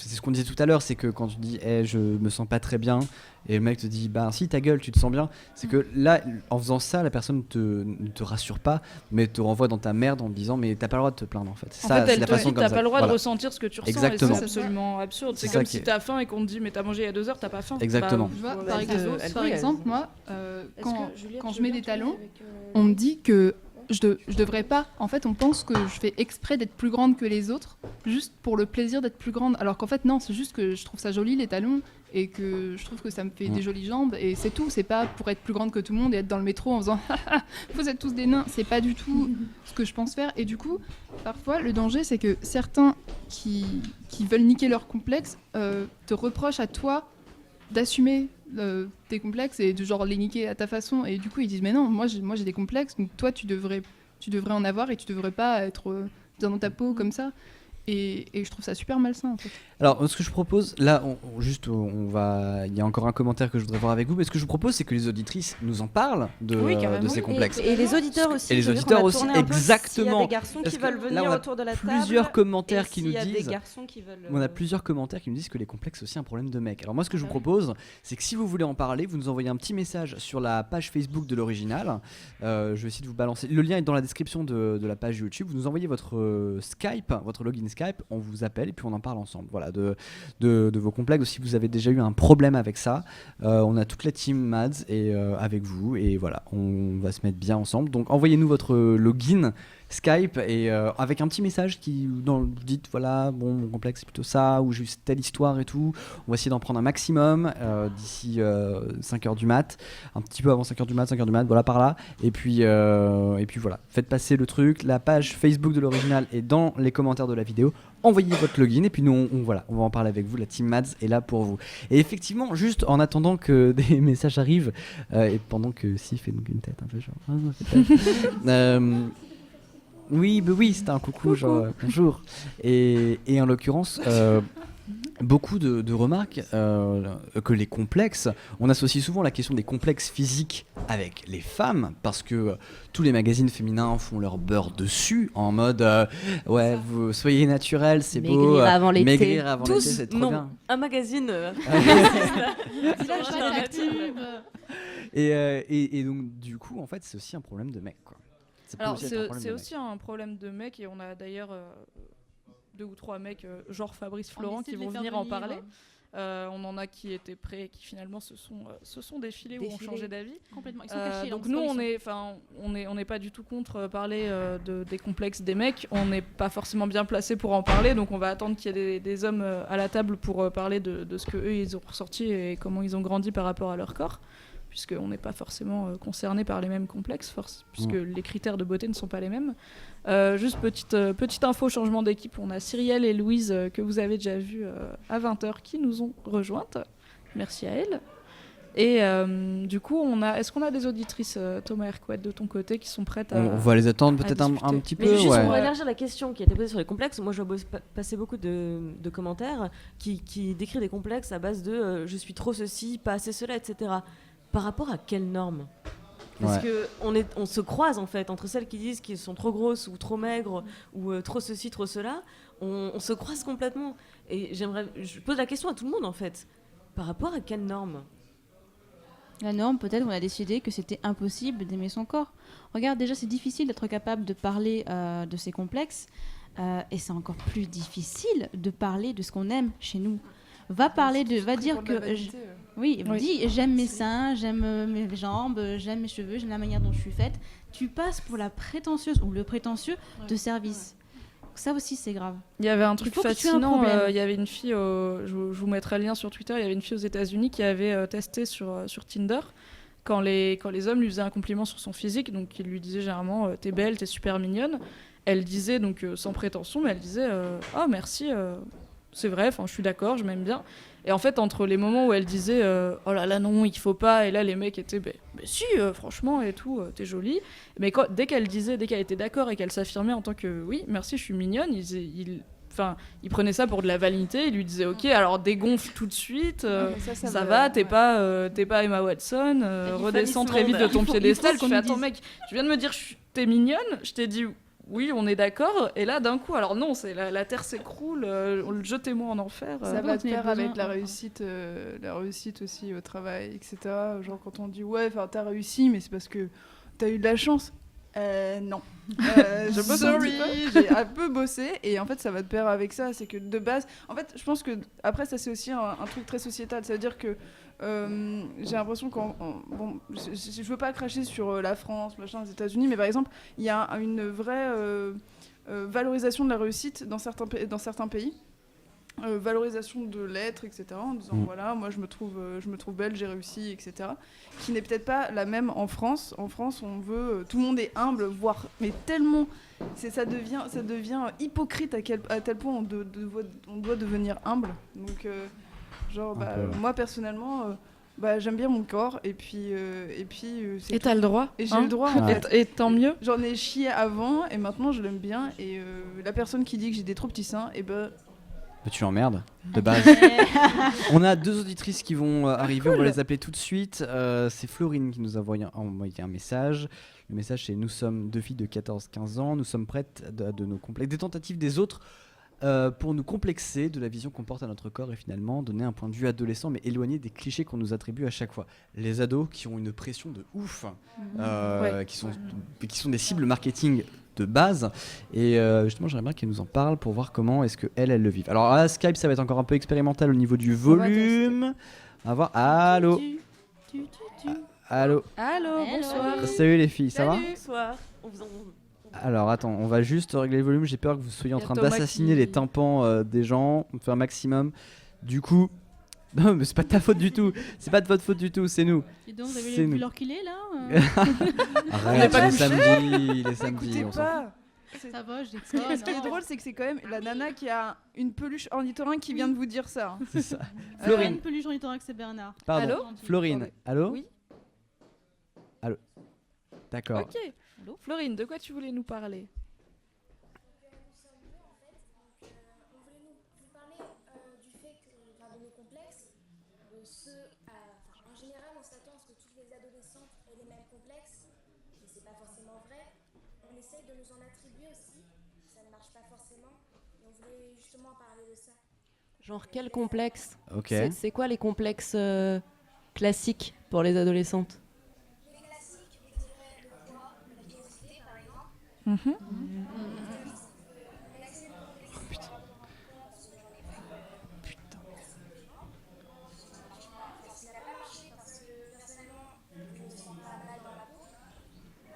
ce qu'on disait tout à l'heure, c'est que quand tu dis je me sens pas très bien, et le mec te dit si ta gueule tu te sens bien, c'est que là en faisant ça la personne ne te rassure pas mais te renvoie dans ta merde en te disant mais t'as pas le droit de te plaindre en fait. Elle te dit t'as pas le droit de ressentir ce que tu ressens. Exactement. Et c'est absolument absurde. C'est comme si t'as faim et qu'on te dit mais t'as mangé il y a 2 heures, t'as pas faim. Exactement. Par exemple moi quand je mets des talons, on me dit que je devrais pas. En fait, on pense que je fais exprès d'être plus grande que les autres, juste pour le plaisir d'être plus grande. Alors qu'en fait, non, c'est juste que je trouve ça joli les talons et que je trouve que ça me fait des jolies jambes et c'est tout. C'est pas pour être plus grande que tout le monde et être dans le métro en faisant vous êtes tous des nains. C'est pas du tout ce que je pense faire. Et du coup, parfois, le danger, c'est que certains qui veulent niquer leur complexe te reprochent à toi d'assumer tes complexes et de genre les niquer à ta façon, et du coup ils disent mais non, moi j'ai des complexes, donc toi tu devrais en avoir et tu devrais pas être bien dans ta peau comme ça. Et je trouve ça super malsain en fait. Alors ce que je propose, là il y a encore un commentaire que je voudrais voir avec vous, mais ce que je vous propose c'est que les auditrices nous en parlent de ces complexes. Et les auditeurs aussi. Et les auditeurs aussi, exactement. S'il y a des garçons qui veulent venir autour de la table. Plusieurs commentaires qui nous disent. Des garçons qui veulent. On a plusieurs commentaires qui nous disent que les complexes c'est aussi un problème de mec. Alors moi ce que je vous propose, c'est que si vous voulez en parler, vous nous envoyez un petit message sur la page Facebook de l'original. Je vais essayer de vous balancer. Le lien est dans la description de la page YouTube. Vous nous envoyez votre Skype, votre login Skype, on vous appelle et puis on en parle ensemble. Voilà, de vos complexes. Si vous avez déjà eu un problème avec ça, on a toute la team Mads et avec vous, et voilà, on va se mettre bien ensemble. Donc envoyez-nous votre login Skype et avec un petit message qui vous dites voilà, bon, mon complexe c'est plutôt ça, ou j'ai eu telle histoire et tout. On va essayer d'en prendre un maximum d'ici 5h du mat, un petit peu avant 5h du mat, voilà par là. Et puis voilà, faites passer le truc. La page Facebook de l'original est dans les commentaires de la vidéo. Envoyez votre login et puis nous on va en parler avec vous. La team Mads est là pour vous. Et effectivement, juste en attendant que des messages arrivent et pendant que Si fait une tête un peu genre oui, c'était un coucou. Genre bonjour. Et en l'occurrence beaucoup de remarques que les complexes, on associe souvent la question des complexes physiques avec les femmes parce que tous les magazines féminins font leur beurre dessus en mode ouais, vous soyez naturel, c'est beau, maigrir avant l'été, c'est trop bien. Un magazine et donc du coup en fait c'est aussi un problème de mec quoi. Alors c'est aussi un problème de mec et on a d'ailleurs 2 ou 3 mecs genre Fabrice Florent qui vont venir en parler. On en a qui étaient prêts et qui finalement se sont défilés ou ont changé d'avis. Complètement, ils sont cachés. Donc nous on n'est pas du tout contre parler des complexes des mecs, on n'est pas forcément bien placé pour en parler, donc on va attendre qu'il y ait des hommes à la table pour parler de ce que eux ils ont ressenti et comment ils ont grandi par rapport à leur corps, puisqu'on n'est pas forcément concerné par les mêmes complexes, puisque les critères de beauté ne sont pas les mêmes. Juste petite info, changement d'équipe, on a Cyrielle et Louise que vous avez déjà vues à 20h qui nous ont rejointes. Merci à elles. Et du coup, est-ce qu'on a des auditrices, Thomas Hercouet, de ton côté, qui sont prêtes à On va les attendre peut-être un petit peu. Mais juste pour élargir la question qui a été posée sur les complexes, moi je vois passer beaucoup de commentaires qui décrivent des complexes à base de je suis trop ceci, pas assez cela, etc. Par rapport à quelles normes ? Parce que on se croise en fait entre celles qui disent qu'elles sont trop grosses ou trop maigres ou trop ceci, trop cela. On se croise complètement. Et je pose la question à tout le monde en fait. Par rapport à quelles normes ? La norme, peut-être, on a décidé que c'était impossible d'aimer son corps. Regarde, déjà, c'est difficile d'être capable de parler de ses complexes. Et c'est encore plus difficile de parler de ce qu'on aime chez nous. Va dire que dis j'aime mes seins, j'aime mes jambes, j'aime mes cheveux, j'aime la manière dont je suis faite. Tu passes pour la prétentieuse ou le prétentieux de service. Ça aussi c'est grave. Il y avait un truc fascinant, il y avait une fille, je vous mettrai le lien sur Twitter, il y avait une fille aux États-Unis qui avait testé sur Tinder quand les hommes lui faisaient un compliment sur son physique, donc ils lui disaient généralement t'es belle, t'es super mignonne. Elle disait donc sans prétention, mais elle disait oh merci. C'est vrai, je suis d'accord, je m'aime bien. Et en fait, entre les moments où elle disait oh là là non, il faut pas, et là les mecs étaient si, franchement et tout, t'es jolie. Mais dès qu'elle était d'accord et qu'elle s'affirmait en tant que oui, merci, je suis mignonne, il prenait ça pour de la vanité, il lui disait ok, alors dégonfle tout de suite, ça va, t'es pas Emma Watson, redescends très vite de ton piédestal. Tu fais attends mec, tu viens de me dire t'es mignonne, je t'ai dit oui, on est d'accord, et là d'un coup, alors non, c'est la terre s'écroule, jetez-moi en enfer. Ça va de pair avec la réussite aussi au travail, etc. Genre quand on dit ouais, t'as réussi, mais c'est parce que t'as eu de la chance. Non. Je bosse j'ai un peu bossé, et en fait ça va de pair avec ça, c'est que de base, en fait je pense que après ça c'est aussi un truc très sociétal, ça veut dire que j'ai l'impression je veux pas cracher sur la France, machin, les États-Unis, mais par exemple il y a une vraie valorisation de la réussite dans certains pays. Valorisation de l'être, etc. En disant voilà, moi je me trouve belle, j'ai réussi, etc. Qui n'est peut-être pas la même en France. En France, on veut, tout le monde est humble, voire, mais tellement, ça devient hypocrite à tel point on doit devenir humble. Donc, moi personnellement. J'aime bien mon corps et puis et t'as le droit et j'ai le droit en fait. Et tant mieux, j'en ai chié avant et maintenant je l'aime bien, et la personne qui dit que j'ai des trop petits seins, tu l'emmerdes, de base. On a 2 auditrices qui vont arriver, cool. On va les appeler tout de suite. C'est Florine qui nous a envoyé un message. Le message c'est: nous sommes 2 filles de 14-15 ans, nous sommes prêtes de nos complexes, des tentatives des autres pour nous complexer de la vision qu'on porte à notre corps et finalement donner un point de vue adolescent, mais éloigné des clichés qu'on nous attribue à chaque fois. Les ados qui ont une pression de ouf, qui sont des cibles marketing de base, et justement j'aimerais bien qu'elle nous en parle pour voir comment est-ce qu'elle le vit. Alors à Skype ça va être encore un peu expérimental au niveau du volume. On va voir. Allô. Allô, bonsoir. Salut les filles, ça va ? Bonsoir. Alors attends, on va juste régler le volume. J'ai peur que vous soyez en Y a train Thomas d'assassiner qui- les tympans des gens. On fait un maximum. Du coup, non, mais c'est pas de ta faute du tout. C'est pas de votre faute du tout. C'est nous. Et donc, vous avez C'est vu nous. l'heure qu'il est là Arrête, pas les couché samedis, les samedis. Écoutez On s'en fout. pas. Ça va, je Ce qui est déconne. drôle, c'est que c'est quand même la nana qui a une peluche ornithorynque qui vient de vous dire ça. C'est ça. Une Florine, peluche en étant que c'est Bernard. pardon. Allô Florine, allô. Oui. Allô. D'accord. Ok. Florine, de quoi tu voulais nous parler? On voulait vous parler du fait que, de nos complexes. En général, on s'attend à ce que toutes les adolescentes aient les mêmes complexes, mais c'est pas forcément vrai. On essaye de nous en attribuer aussi, ça ne marche pas forcément, et on voulait justement parler de ça. Genre, quel complexe? Ok. C'est quoi les complexes classiques pour les adolescentes? Les classiques, on dirait le poids, l'obésité par exemple.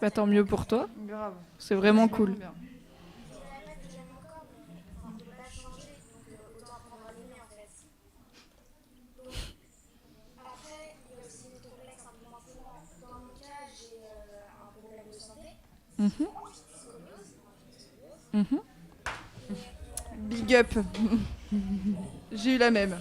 Bah tant mieux pour toi. Grave. C'est vraiment cool. Bien. Je dirais pas que j'aime encore, mais on ne peut pas changer, donc autant apprendre à l'aimer en fait. Donc, après, il y a aussi des complexes un peu moins courants. Dans mon cas, j'ai un problème de santé. Big up. J'ai eu la même.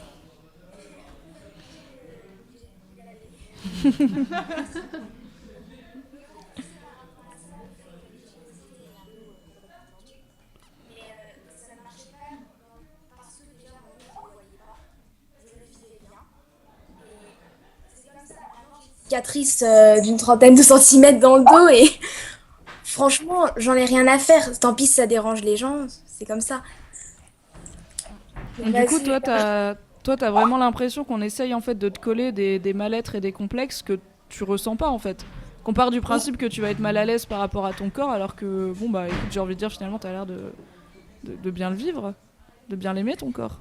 Ça ne marchait pas parce que déjà mon nez, je ne le voyais pas. Je le vivais bien. Et c'est comme ça. Maintenant, j'ai une cicatrice d'une trentaine de centimètres dans le dos et franchement, j'en ai rien à faire. Tant pis si ça dérange les gens, c'est comme ça. Du coup, toi, t'as vraiment l'impression qu'on essaye en fait de te coller des mal-être et des complexes que tu ressens pas en fait. Qu'on part du principe que tu vas être mal à l'aise par rapport à ton corps, alors que bon bah écoute, j'ai envie de dire finalement t'as l'air de bien le vivre, de bien l'aimer ton corps.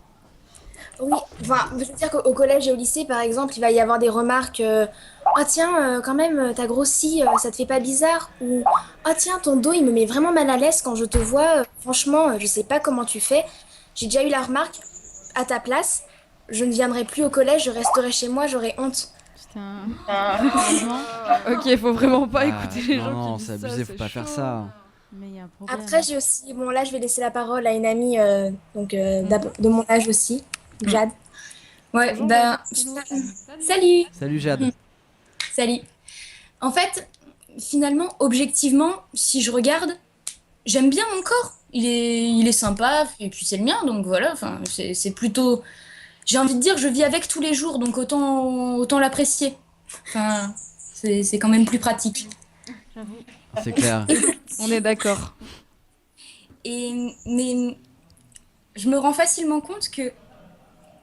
Oui, enfin, je veux dire qu'au collège et au lycée, par exemple, il va y avoir des remarques ah tiens, quand même, t'as grossi, ça te fait pas bizarre? Ou ah tiens, ton dos, il me met vraiment mal à l'aise quand je te vois, franchement, je sais pas comment tu fais. J'ai déjà eu la remarque, à ta place, je ne viendrai plus au collège, je resterai chez moi, j'aurai honte. Putain. Ok, faut vraiment pas Ah, écouter les gens non, qui c'est disent ça, abusé, faut pas faire ça. Mais il y a un problème. Après, j'ai aussi, bon là, je vais laisser la parole à une amie de mon âge aussi, Jade. Ouais, Bonjour, ben, salut! Salut Jade. Salut. En fait, finalement, objectivement, si je regarde, j'aime bien mon corps. Il est sympa, et puis c'est le mien, donc voilà. Enfin, c'est plutôt. J'ai envie de dire, je vis avec tous les jours, donc autant l'apprécier. Enfin, c'est quand même plus pratique. C'est clair. On est d'accord. Mais je me rends facilement compte que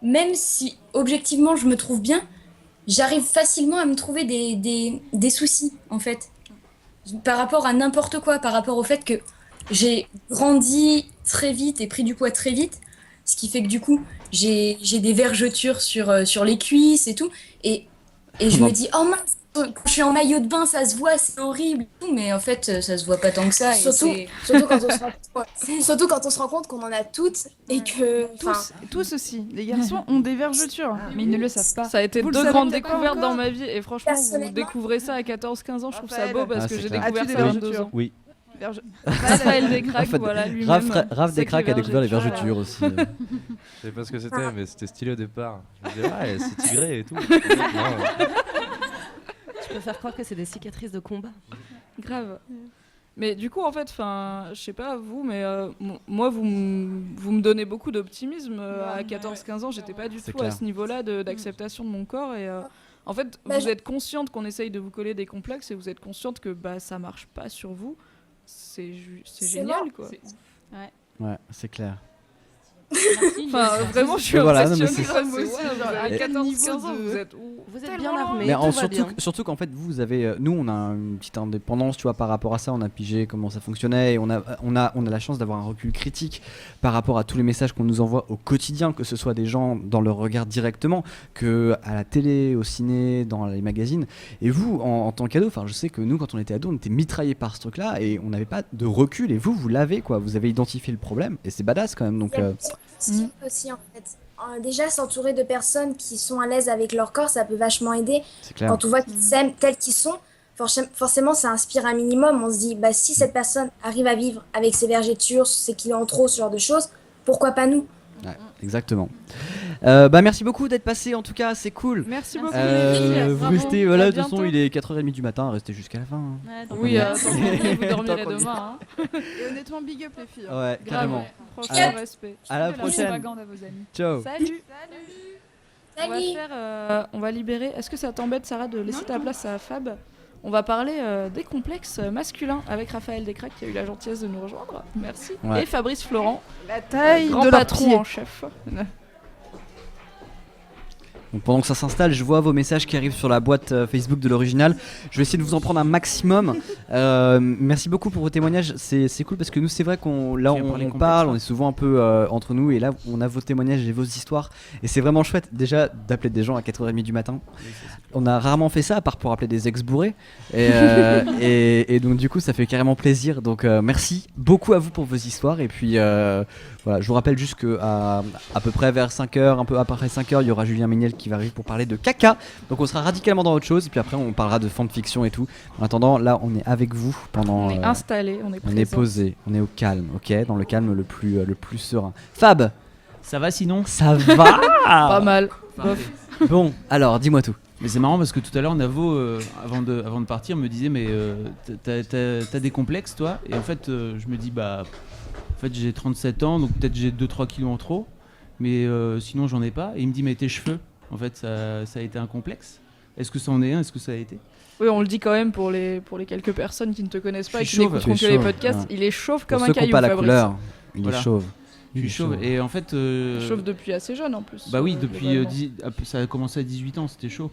même si objectivement je me trouve bien, j'arrive facilement à me trouver des soucis, en fait. Par rapport à n'importe quoi, par rapport au fait que j'ai grandi très vite et pris du poids très vite, ce qui fait que du coup, j'ai des vergetures sur les cuisses et tout. Et je me dis, oh mince, quand je suis en maillot de bain, ça se voit, c'est horrible. Mais en fait, ça se voit pas tant que ça. Surtout quand on se rend compte qu'on en a toutes et que. Tous aussi. Les garçons ont des vergetures. Mais ils ne le savent pas. Ça a été Vous le deux savez grandes peut-être pas découvertes encore dans ma vie et franchement, vous Personnellement- découvrez ça à 14-15 ans, je trouve ça Raphaël. beau parce Ah, que c'est j'ai clair. découvert As-tu ça à des 22 vergetures ans. Oui. Raphaël Descraques, voilà, lui-même. Raph c'est Descraques a que découvert les vergetures, vergetures aussi. Je savais pas ce que c'était, mais c'était stylé au départ. Je me disais, ouais, c'est tigré et tout. Non, Tu peux faire croire que c'est des cicatrices de combat. Grave. Mais du coup, en fait, je sais pas vous, mais moi, vous me donnez beaucoup d'optimisme. À 14-15 ans, j'étais pas du C'est tout à clair. ce niveau-là d'acceptation de mon corps. Et en fait, Bah, vous êtes consciente qu'on essaye de vous coller des complexes et vous êtes consciente que bah, ça marche pas sur vous. C'est C'est génial, bon. quoi. Ouais, c'est clair. Enfin, vraiment, je suis Voilà, non, mais impressionnée. c'est- Moi aussi, genre, à Quel 14-15 ans, niveau de- vous êtes où Vous êtes Tellement bien loin. armés. Mais tout va surtout, bien. surtout qu'en fait, vous avez, nous, on a une petite indépendance, tu vois, par rapport à ça. On a pigé comment ça fonctionnait et on a la chance d'avoir un recul critique par rapport à tous les messages qu'on nous envoie au quotidien, que ce soit des gens dans leur regard directement, que à la télé, au ciné, dans les magazines. Et vous, en tant qu'ado, enfin, je sais que nous, quand on était ado, on était mitraillés par ce truc-là et on n'avait pas de recul. Et vous l'avez, quoi. Vous avez identifié le problème et c'est badass quand même. Donc, Aussi en fait. Déjà s'entourer de personnes qui sont à l'aise avec leur corps, ça peut vachement aider. c'est clair. Quand on voit qu'ils s'aiment tels qu'ils sont, forcément ça inspire un minimum. On se dit, bah, si cette personne arrive à vivre avec ses vergetures, ses kilos en trop, ce genre de choses, pourquoi pas nous? Ouais, exactement. Bah merci beaucoup d'être passé, en tout cas c'est cool. Merci beaucoup. Vous Bravo. restez, voilà, À de toute façon bientôt. il est 4h30 du matin, restez jusqu'à la fin. Hein. Ouais, tant Oui, qu'on y est. tant qu'on y est, vous dormirez Tant qu'on y est. demain. Hein. Et honnêtement, big up les filles. hein. Ouais, Grave, carrément. ouais. Franchement, respect. À la Faites de la prochaine. propagande à vos amis. Ciao. Salut. On va Salut. faire, on va libérer. Est-ce que ça t'embête, Sarah, de laisser ta place à Fab? On va parler des complexes masculins avec Raphaël Descraques qui a eu la gentillesse de nous rejoindre. Merci. Ouais. Et Fabrice Florent, La taille grand de leur patron pied. en chef. Donc pendant que ça s'installe, je vois vos messages qui arrivent sur la boîte Facebook de l'original. Je vais essayer de vous en prendre un maximum. Merci beaucoup pour vos témoignages. C'est cool parce que nous, c'est vrai qu'on là Tu viens on, parler on complexe, parle, hein. on est souvent un peu entre nous et là on a vos témoignages et vos histoires et c'est vraiment chouette déjà d'appeler des gens à 4h30 du matin. On a rarement fait ça à part pour appeler des ex bourrés et donc du coup ça fait carrément plaisir. Donc merci beaucoup à vous pour vos histoires et puis voilà, je vous rappelle juste que à peu près vers 5h, un peu après 5h, il y aura Julien Méniel qui va arriver pour parler de caca. Donc on sera radicalement dans autre chose et puis après on parlera de fanfiction et tout. En attendant, là on est avec vous pendant On est installé, on est on est présent. posé, on est au calme, ok, dans le calme le plus serein. Fab, Ça va sinon? ça va. Pas mal. Enfin, Bof. Bon, alors dis-moi tout. Mais c'est marrant parce que tout à l'heure, Navo, avant de partir, me disait mais t'as des complexes toi? Et en fait, je me dis bah, en fait j'ai 37 ans, donc peut-être j'ai 2-3 kilos en trop, mais sinon j'en ai pas. Et il me dit mais tes cheveux, en fait ça a été un complexe? Est-ce que ça en est un? Est-ce que ça a été? Oui, on le dit quand même pour les quelques personnes qui ne te connaissent pas et Je qui suis chauve. n'écouteront Tu que es les chauve, podcasts. ouais. Il est chauve Pour comme ceux un qui n'ont caillou, pas la Fabrice. couleur, il Voilà. est chauve. Je Il est suis chauve. chauve. Et en fait, Chauve depuis assez jeune en plus. bah oui, depuis globalement. ça a commencé à 18 ans, c'était chaud.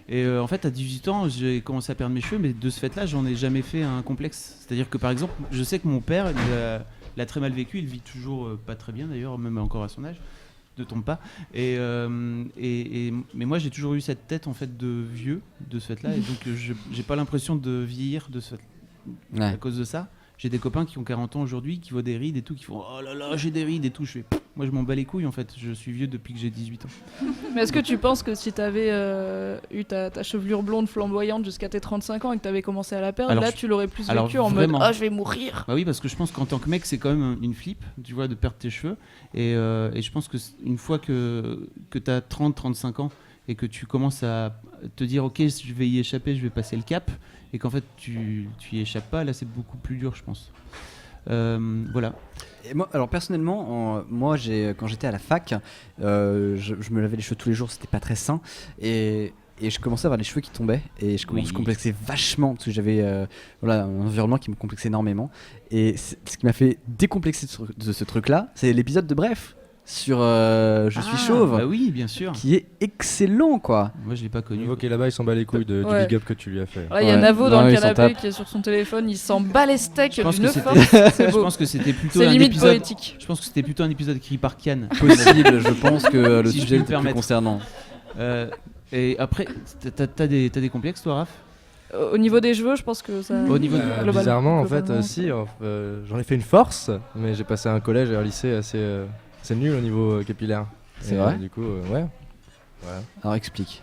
Et en fait, à 18 ans, j'ai commencé à perdre mes cheveux, mais de ce fait-là, j'en ai jamais fait un complexe. C'est-à-dire que par exemple, je sais que mon père, il a très mal vécu, il vit toujours pas très bien d'ailleurs, même encore à son âge. Ne tombe pas. Mais moi, j'ai toujours eu cette tête en fait de vieux de ce fait-là, et donc j'ai pas l'impression de vieillir de ce fait. Ouais. À cause de ça. J'ai des copains qui ont 40 ans aujourd'hui, qui voient des rides et tout, qui font oh là là, j'ai des rides et tout. Je fais moi, je m'en bats les couilles en fait. Je suis vieux depuis que j'ai 18 ans. Mais est-ce que tu penses que si t'avais eu ta chevelure blonde flamboyante jusqu'à tes 35 ans et que t'avais commencé à la perdre, Alors, là tu l'aurais plus alors, vécu en vraiment. mode ah je vais mourir. Bah oui, parce que je pense qu'en tant que mec, c'est quand même une flip, tu vois, de perdre tes cheveux. Et je pense que une fois que tu as 30-35 ans et que tu commences à te dire ok, je vais y échapper, je vais passer le cap, et qu'en fait tu y échappes pas, là c'est beaucoup plus dur, je pense. Voilà. Et moi, alors personnellement, moi quand j'étais à la fac, je me lavais les cheveux tous les jours, c'était pas très sain et je commençais à avoir les cheveux qui tombaient et je complexais vachement parce que j'avais voilà, un environnement qui me complexait énormément et ce qui m'a fait décomplexer de ce truc là, c'est l'épisode de Bref sur Je suis chauve, bah oui, bien sûr, qui est excellent quoi. Moi je l'ai pas connu. Ok, là-bas il s'en bat les couilles du Ouais. big up que tu lui as fait. Là il y a Ouais. Navo dans Non, le il s'en canapé tape. qui est sur son téléphone, il s'en bat les steaks Je pense d'une que force. c'était C'est je beau. pense que c'était plutôt C'est un limite épisode poétique. Je pense que c'était plutôt un épisode écrit par Kian. Possible, je pense que le Si je sujet peux me était plus permettre. concernant. Et après, t'as des complexes, toi, Raph? Au niveau des cheveux, je pense que ça. Au niveau Bizarrement, en fait, globalement, si, j'en ai fait une force, mais j'ai passé un collège et un lycée assez nul au niveau capillaire. C'est Et, vrai du coup, ouais. Voilà. Alors explique.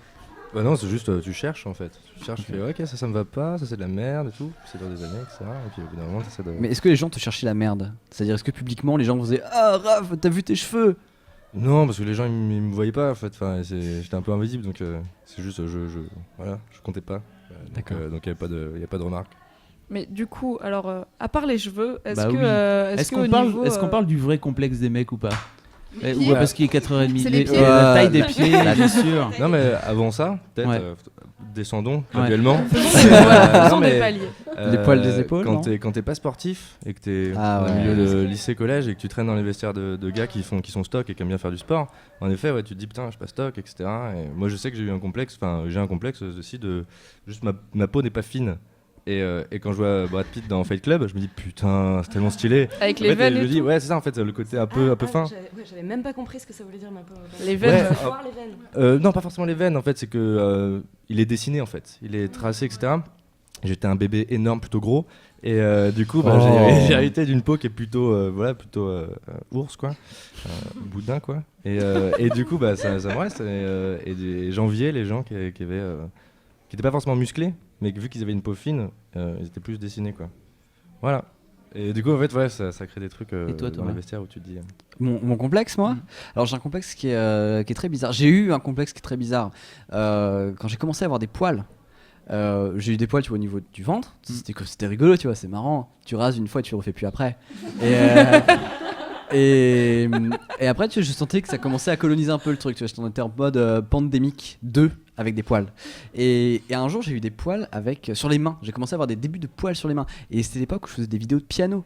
Bah non, c'est juste, tu cherches en fait. Tu cherches, tu fais ok, ça me va pas, ça c'est de la merde et tout. C'est dans des années, etc. Et puis au bout d'un moment, t'essaies de. Mais est-ce que les gens te cherchaient la merde? C'est-à-dire, est-ce que publiquement les gens vous disaient ah Raph, t'as vu tes cheveux? Non, parce que les gens ils me voyaient pas en fait. Enfin, j'étais un peu invisible donc c'est juste, voilà, je comptais pas. D'accord. Donc il n'y a pas de remarque. Mais du coup, alors, à part les cheveux, est-ce Bah que. oui. Est-ce qu'au niveau, Est-ce qu'on parle du vrai complexe des mecs ou pas? Les Ou pieds. parce qu'il est 4h30, C'est les pieds. la taille des pieds, bien sûr. Non mais avant ça, peut-être Ouais. descendons graduellement. Faisons des non, paliers. Les poils des épaules, non Quand t'es pas sportif et que t'es Ah au ouais, milieu de c'est- lycée-collège et que tu traînes dans les vestiaires de gars qui sont stock et qui aiment bien faire du sport, en effet, ouais, tu te dis putain, je suis pas stock, etc. Et moi, je sais que j'ai un complexe aussi de juste ma peau n'est pas fine. Et quand je vois Brad Pitt dans Fight Club, je me dis putain, c'est tellement stylé. Avec En les fait, veines je et me dis, tout. ouais, c'est ça en fait, le côté un peu fin. J'avais même pas compris ce que ça voulait dire ma peau. Les veines. Ouais, Voir les veines. non, pas forcément les veines, en fait, c'est que il est dessiné en fait, il est tracé, etc. J'étais un bébé énorme, plutôt gros, et du coup, bah, j'ai hérité d'une peau qui est plutôt, ours quoi, boudin quoi. Et du coup, bah, ça me reste. Et j'enviais les gens qui étaient pas forcément musclés, mais vu qu'ils avaient une peau fine, ils étaient plus dessinés quoi. Voilà. Et du coup, en fait, ouais, ça crée des trucs Et toi, dans Thomas les vestiaires où tu te dis. Mon complexe, moi Alors j'ai un complexe qui est très bizarre. J'ai eu un complexe qui est très bizarre. Quand j'ai commencé à avoir des poils, j'ai eu des poils, tu vois, au niveau du ventre. C'était rigolo, tu vois, c'est marrant. Tu rases une fois et tu le refais plus après. Et après, tu vois, je sentais que ça commençait à coloniser un peu le truc. Tu vois, j'étais en mode pandémique 2 avec des poils. Et un jour, j'ai eu des poils sur les mains. J'ai commencé à avoir des débuts de poils sur les mains. Et c'était l'époque où je faisais des vidéos de piano.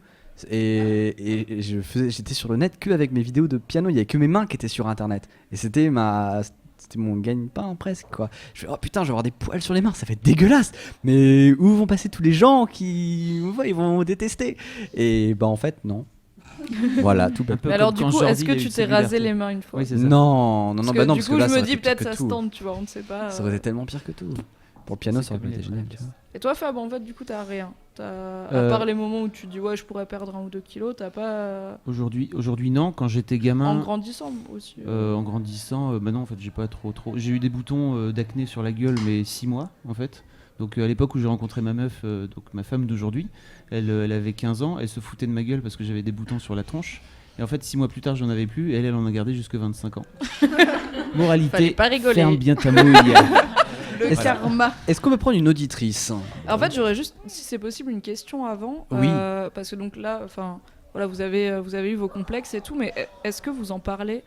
Et j'étais sur le net que avec mes vidéos de piano. Il y avait que mes mains qui étaient sur Internet. Et c'était mon gagne-pain presque quoi. Je fais oh putain, je vais avoir des poils sur les mains, ça va être dégueulasse. Mais où vont passer tous les gens qui ils vont détester. Et bah en fait non. Voilà, tout bête. Mais alors du coup, est-ce que tu t'es rasé les mains une fois? Non, parce bah non, du parce coup que là, je ça me aurait dis été pire peut-être que ça tout. se tente, tu vois, on ne sait pas. Ça aurait été tellement pire que tout. Pour le piano, ça aurait été génial. Tu vois. Et toi Fab, en fait du coup t'as rien. À part les moments où tu dis ouais je pourrais perdre 1 ou 2 kilos, t'as pas... Aujourd'hui non, quand j'étais gamin... En grandissant aussi. En grandissant, bah non, en fait, j'ai pas trop... J'ai eu des boutons d'acné sur la gueule, mais 6 mois, en fait. Donc à l'époque où j'ai rencontré ma meuf, donc ma femme d'aujourd'hui, elle avait 15 ans, elle se foutait de ma gueule parce que j'avais des boutons sur la tronche. Et en fait, 6 mois plus tard, j'en avais plus, et elle en a gardé jusque 25 ans. Moralité, pas rigoler. ferme bien ta mouille. Le karma. Est-ce qu'on peut prendre une auditrice? En fait, j'aurais juste, si c'est possible, une question avant. Oui. Parce que donc là, enfin, voilà, vous avez eu vos complexes et tout, mais est-ce que vous en parlez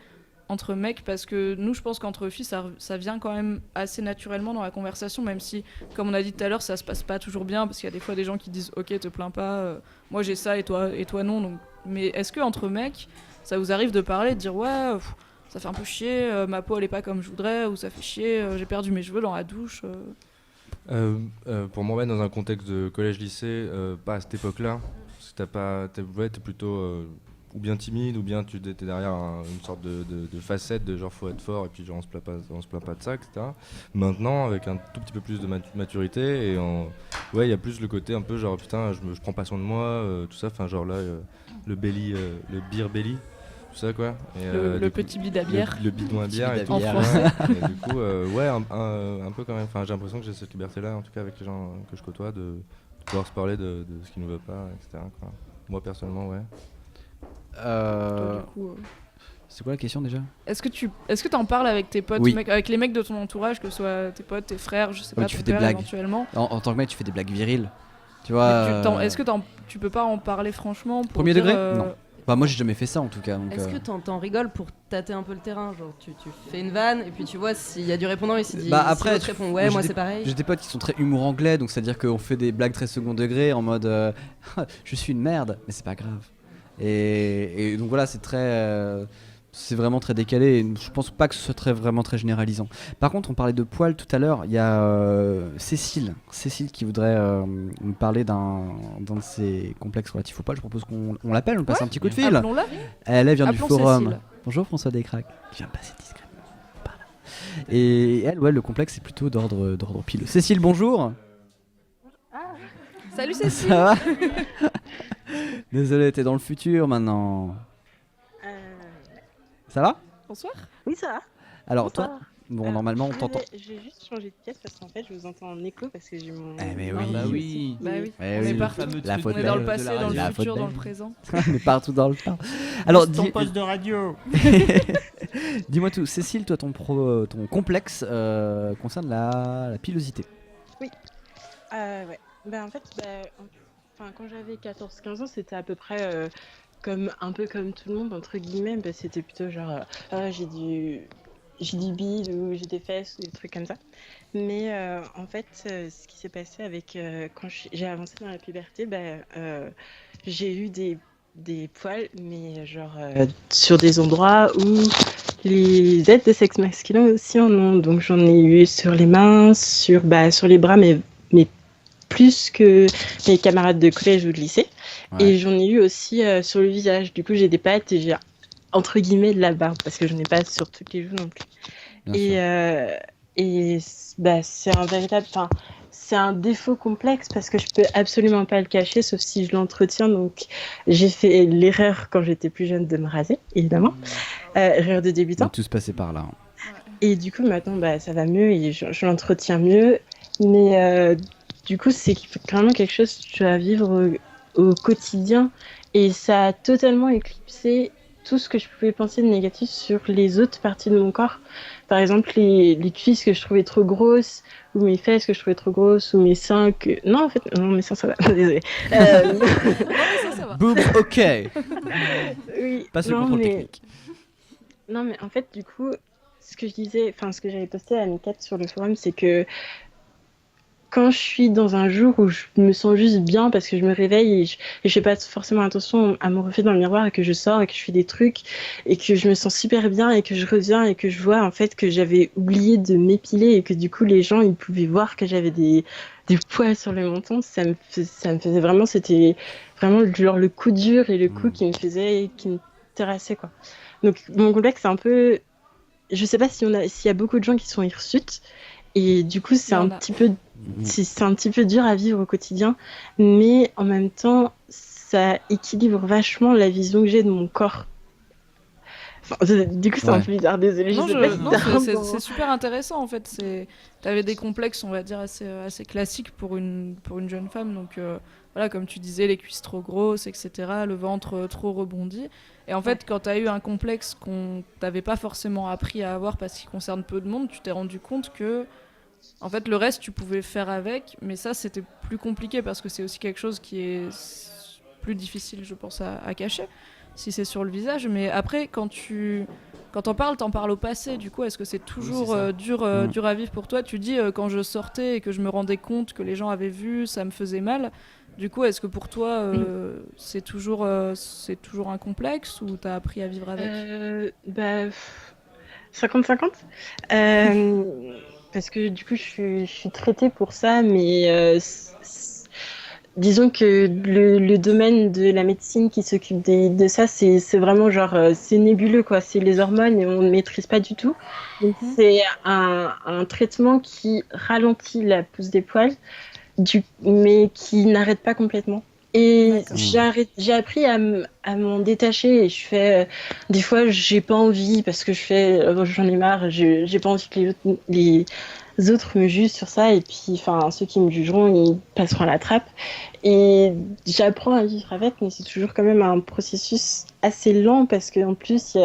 entre mecs? Parce que nous, je pense qu'entre filles, ça vient quand même assez naturellement dans la conversation, même si, comme on a dit tout à l'heure, ça se passe pas toujours bien, parce qu'il y a des fois des gens qui disent, ok, te plains pas, moi j'ai ça et toi non. Donc, mais est-ce que entre mecs, ça vous arrive de parler, de dire ouais, ça fait un peu chier, ma peau elle est pas comme je voudrais, ou ça fait chier, j'ai perdu mes cheveux dans la douche. Pour moi, dans un contexte de collège-lycée, pas à cette époque-là. Parce que t'es plutôt ou bien timide, ou bien tu es derrière une sorte de facette de genre faut être fort, et puis genre on se plaint pas de ça, etc. Maintenant, avec un tout petit peu plus de maturité, il y a plus le côté un peu genre putain, je prends pas soin de moi, tout ça, enfin genre là, le belly, le beer belly. Tout ça quoi. Et, le petit bid à bière. Le bidon à bière et tout. En français. Et du coup, un peu quand même. Enfin, j'ai l'impression que j'ai cette liberté-là, en tout cas avec les gens que je côtoie, de pouvoir se parler de ce qui ne va pas, etc. Quoi. Moi personnellement, ouais. Toi, du coup, c'est quoi la question déjà? Est-ce que t'en parles avec tes potes, Oui. avec les mecs de ton entourage, que ce soit tes potes, tes frères, je sais pas, tu ton fais des père blagues. éventuellement? En tant que mec, tu fais des blagues viriles. Tu vois. Est-ce que tu peux pas en parler franchement pour Premier dire, degré? Non. Bah moi j'ai jamais fait ça en tout cas. Est-ce que t'en rigoles pour tâter un peu le terrain, genre tu fais une vanne et puis tu vois s'il y a du répondant et s'il dit Bah après, si l'autre répond ouais moi c'est pareil. J'ai des potes qui sont très humour anglais, donc c'est à dire qu'on fait des blagues très second degré en mode je suis une merde, mais c'est pas grave. Et donc voilà, c'est vraiment très décalé. Et je pense pas que ce soit vraiment très généralisant. Par contre, on parlait de poils tout à l'heure. Il y a Cécile qui voudrait nous parler d'un de ses complexes relatifs au poil. Je propose qu'on l'appelle, on passe un petit coup de fil. Appelons-la. Elle vient du Appelons forum. Cécile. Bonjour François Descraques. Qui vient passer discrètement. Par là. Et elle, ouais, le complexe c'est plutôt d'ordre pileux. Cécile, bonjour. Salut Cécile. Ça va? Désolé, t'es dans le futur maintenant. Ça va? Bonsoir. Oui, ça va. Alors Bonsoir. toi, bon normalement on t'entend. J'ai juste changé de pièce parce qu'en fait je vous entends en écho parce que j'ai mon. Mais mon oui. ordi oui. aussi. Bah oui. Eh On oui, est le partout. fameux La truc faute On est dans le belle. passé, La dans le faute futur, dans le belle. présent. On est partout dans le temps. Alors ton poste de radio. dis-moi tout, Cécile, toi ton complexe concerne la pilosité. Oui. Ouais. Ben en fait, quand j'avais 14-15 ans, c'était à peu près un peu comme tout le monde entre guillemets. C'était plutôt genre j'ai j'ai des bides ou j'ai des fesses ou des trucs comme ça. Mais en fait, ce qui s'est passé avec quand j'ai avancé dans la puberté, j'ai eu des poils, mais genre sur des endroits où les êtres de sexe masculin aussi en ont. Donc j'en ai eu sur les mains, sur les bras, mais plus que mes camarades de collège ou de lycée. Ouais. Et j'en ai eu aussi sur le visage. Du coup, j'ai des pattes et j'ai entre guillemets de la barbe parce que je n'ai pas sur toutes les joues non plus. C'est un véritable, c'est un défaut complexe parce que je peux absolument pas le cacher sauf si je l'entretiens. Donc j'ai fait l'erreur quand j'étais plus jeune de me raser, évidemment, erreur de débutant. On est tous passés par là. Et du coup maintenant ça va mieux et je l'entretiens mieux, mais du coup c'est vraiment quelque chose que tu vas vivre au quotidien et ça a totalement éclipsé tout ce que je pouvais penser de négatif sur les autres parties de mon corps. Par exemple, les cuisses que je trouvais trop grosses, ou mes fesses que je trouvais trop grosses, ou mes seins que... Non, en fait, non, mes seins, ça va. Désolée. Ça va. Boobs, ok. Oui. Passe le contrôle technique. Non, mais en fait, du coup, ce que j'avais posté à Nikat sur le forum, c'est que quand je suis dans un jour où je me sens juste bien parce que je me réveille et je fais pas forcément attention à mon reflet dans le miroir et que je sors et que je fais des trucs et que je me sens super bien et que je reviens et que je vois en fait que j'avais oublié de m'épiler et que du coup les gens ils pouvaient voir que j'avais des poils sur le menton, ça me faisait vraiment, c'était vraiment genre le coup dur et le coup qui me terrassait quoi. Donc mon complexe c'est un peu, je sais pas s'il y a beaucoup de gens qui sont hirsutes et du coup c'est un petit peu dur à vivre au quotidien, mais en même temps, ça équilibre vachement la vision que j'ai de mon corps. Du coup, c'est un peu bizarre, désolée. C'est super intéressant en fait. T'avais des complexes, on va dire, assez classiques pour une jeune femme. Donc voilà, comme tu disais, les cuisses trop grosses, etc., le ventre trop rebondi. Et en fait, quand t'as eu un complexe qu'on t'avait pas forcément appris à avoir parce qu'il concerne peu de monde, tu t'es rendu compte que en fait, le reste, tu pouvais faire avec, mais ça, c'était plus compliqué parce que c'est aussi quelque chose qui est plus difficile, je pense, à cacher, si c'est sur le visage. Mais après, quand t'en parles au passé. Du coup, est-ce que c'est toujours dur à vivre pour toi ? Tu dis, quand je sortais et que je me rendais compte que les gens avaient vu, ça me faisait mal. Du coup, est-ce que pour toi, c'est toujours un complexe ou t'as appris à vivre avec ? 50-50. Parce que du coup, je suis traitée pour ça, mais disons que le domaine de la médecine qui s'occupe de ça, c'est vraiment genre, c'est nébuleux, quoi. C'est les hormones et on ne maîtrise pas du tout. Donc, c'est un traitement qui ralentit la pousse des poils, mais qui n'arrête pas complètement. Et j'ai appris à m'en détacher et je fais des fois j'ai pas envie parce que j'en ai marre, j'ai pas envie que les autres me jugent sur ça et puis ceux qui me jugeront ils passeront à la trappe et j'apprends à vivre avec, mais c'est toujours quand même un processus assez lent parce qu'en plus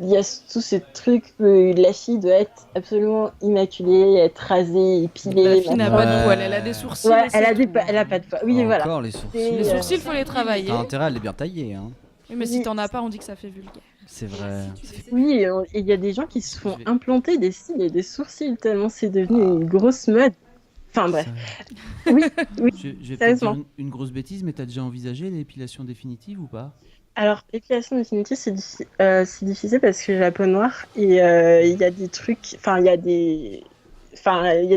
il y a tout ce truc que la fille doit être absolument immaculée, être rasée, épilée. La fille n'a pas de poils, elle a des sourcils. Ouais, elle a pas de poils. Oui, voilà. Encore les sourcils. Les sourcils, il faut les travailler. T'as intérêt à les bien tailler. Hein. Oui, mais si t'en as pas, on dit que ça fait vulgaire. C'est vrai. Oui, il y a des gens qui se font implanter des cils et des sourcils tellement c'est devenu une grosse mode. Enfin bref. Oui. Je vais peut-être dire une grosse bêtise, mais t'as déjà envisagé l'épilation définitive ou pas ? Alors, l'épilation définitive, c'est difficile parce que j'ai la peau noire et il y a des trucs, il y a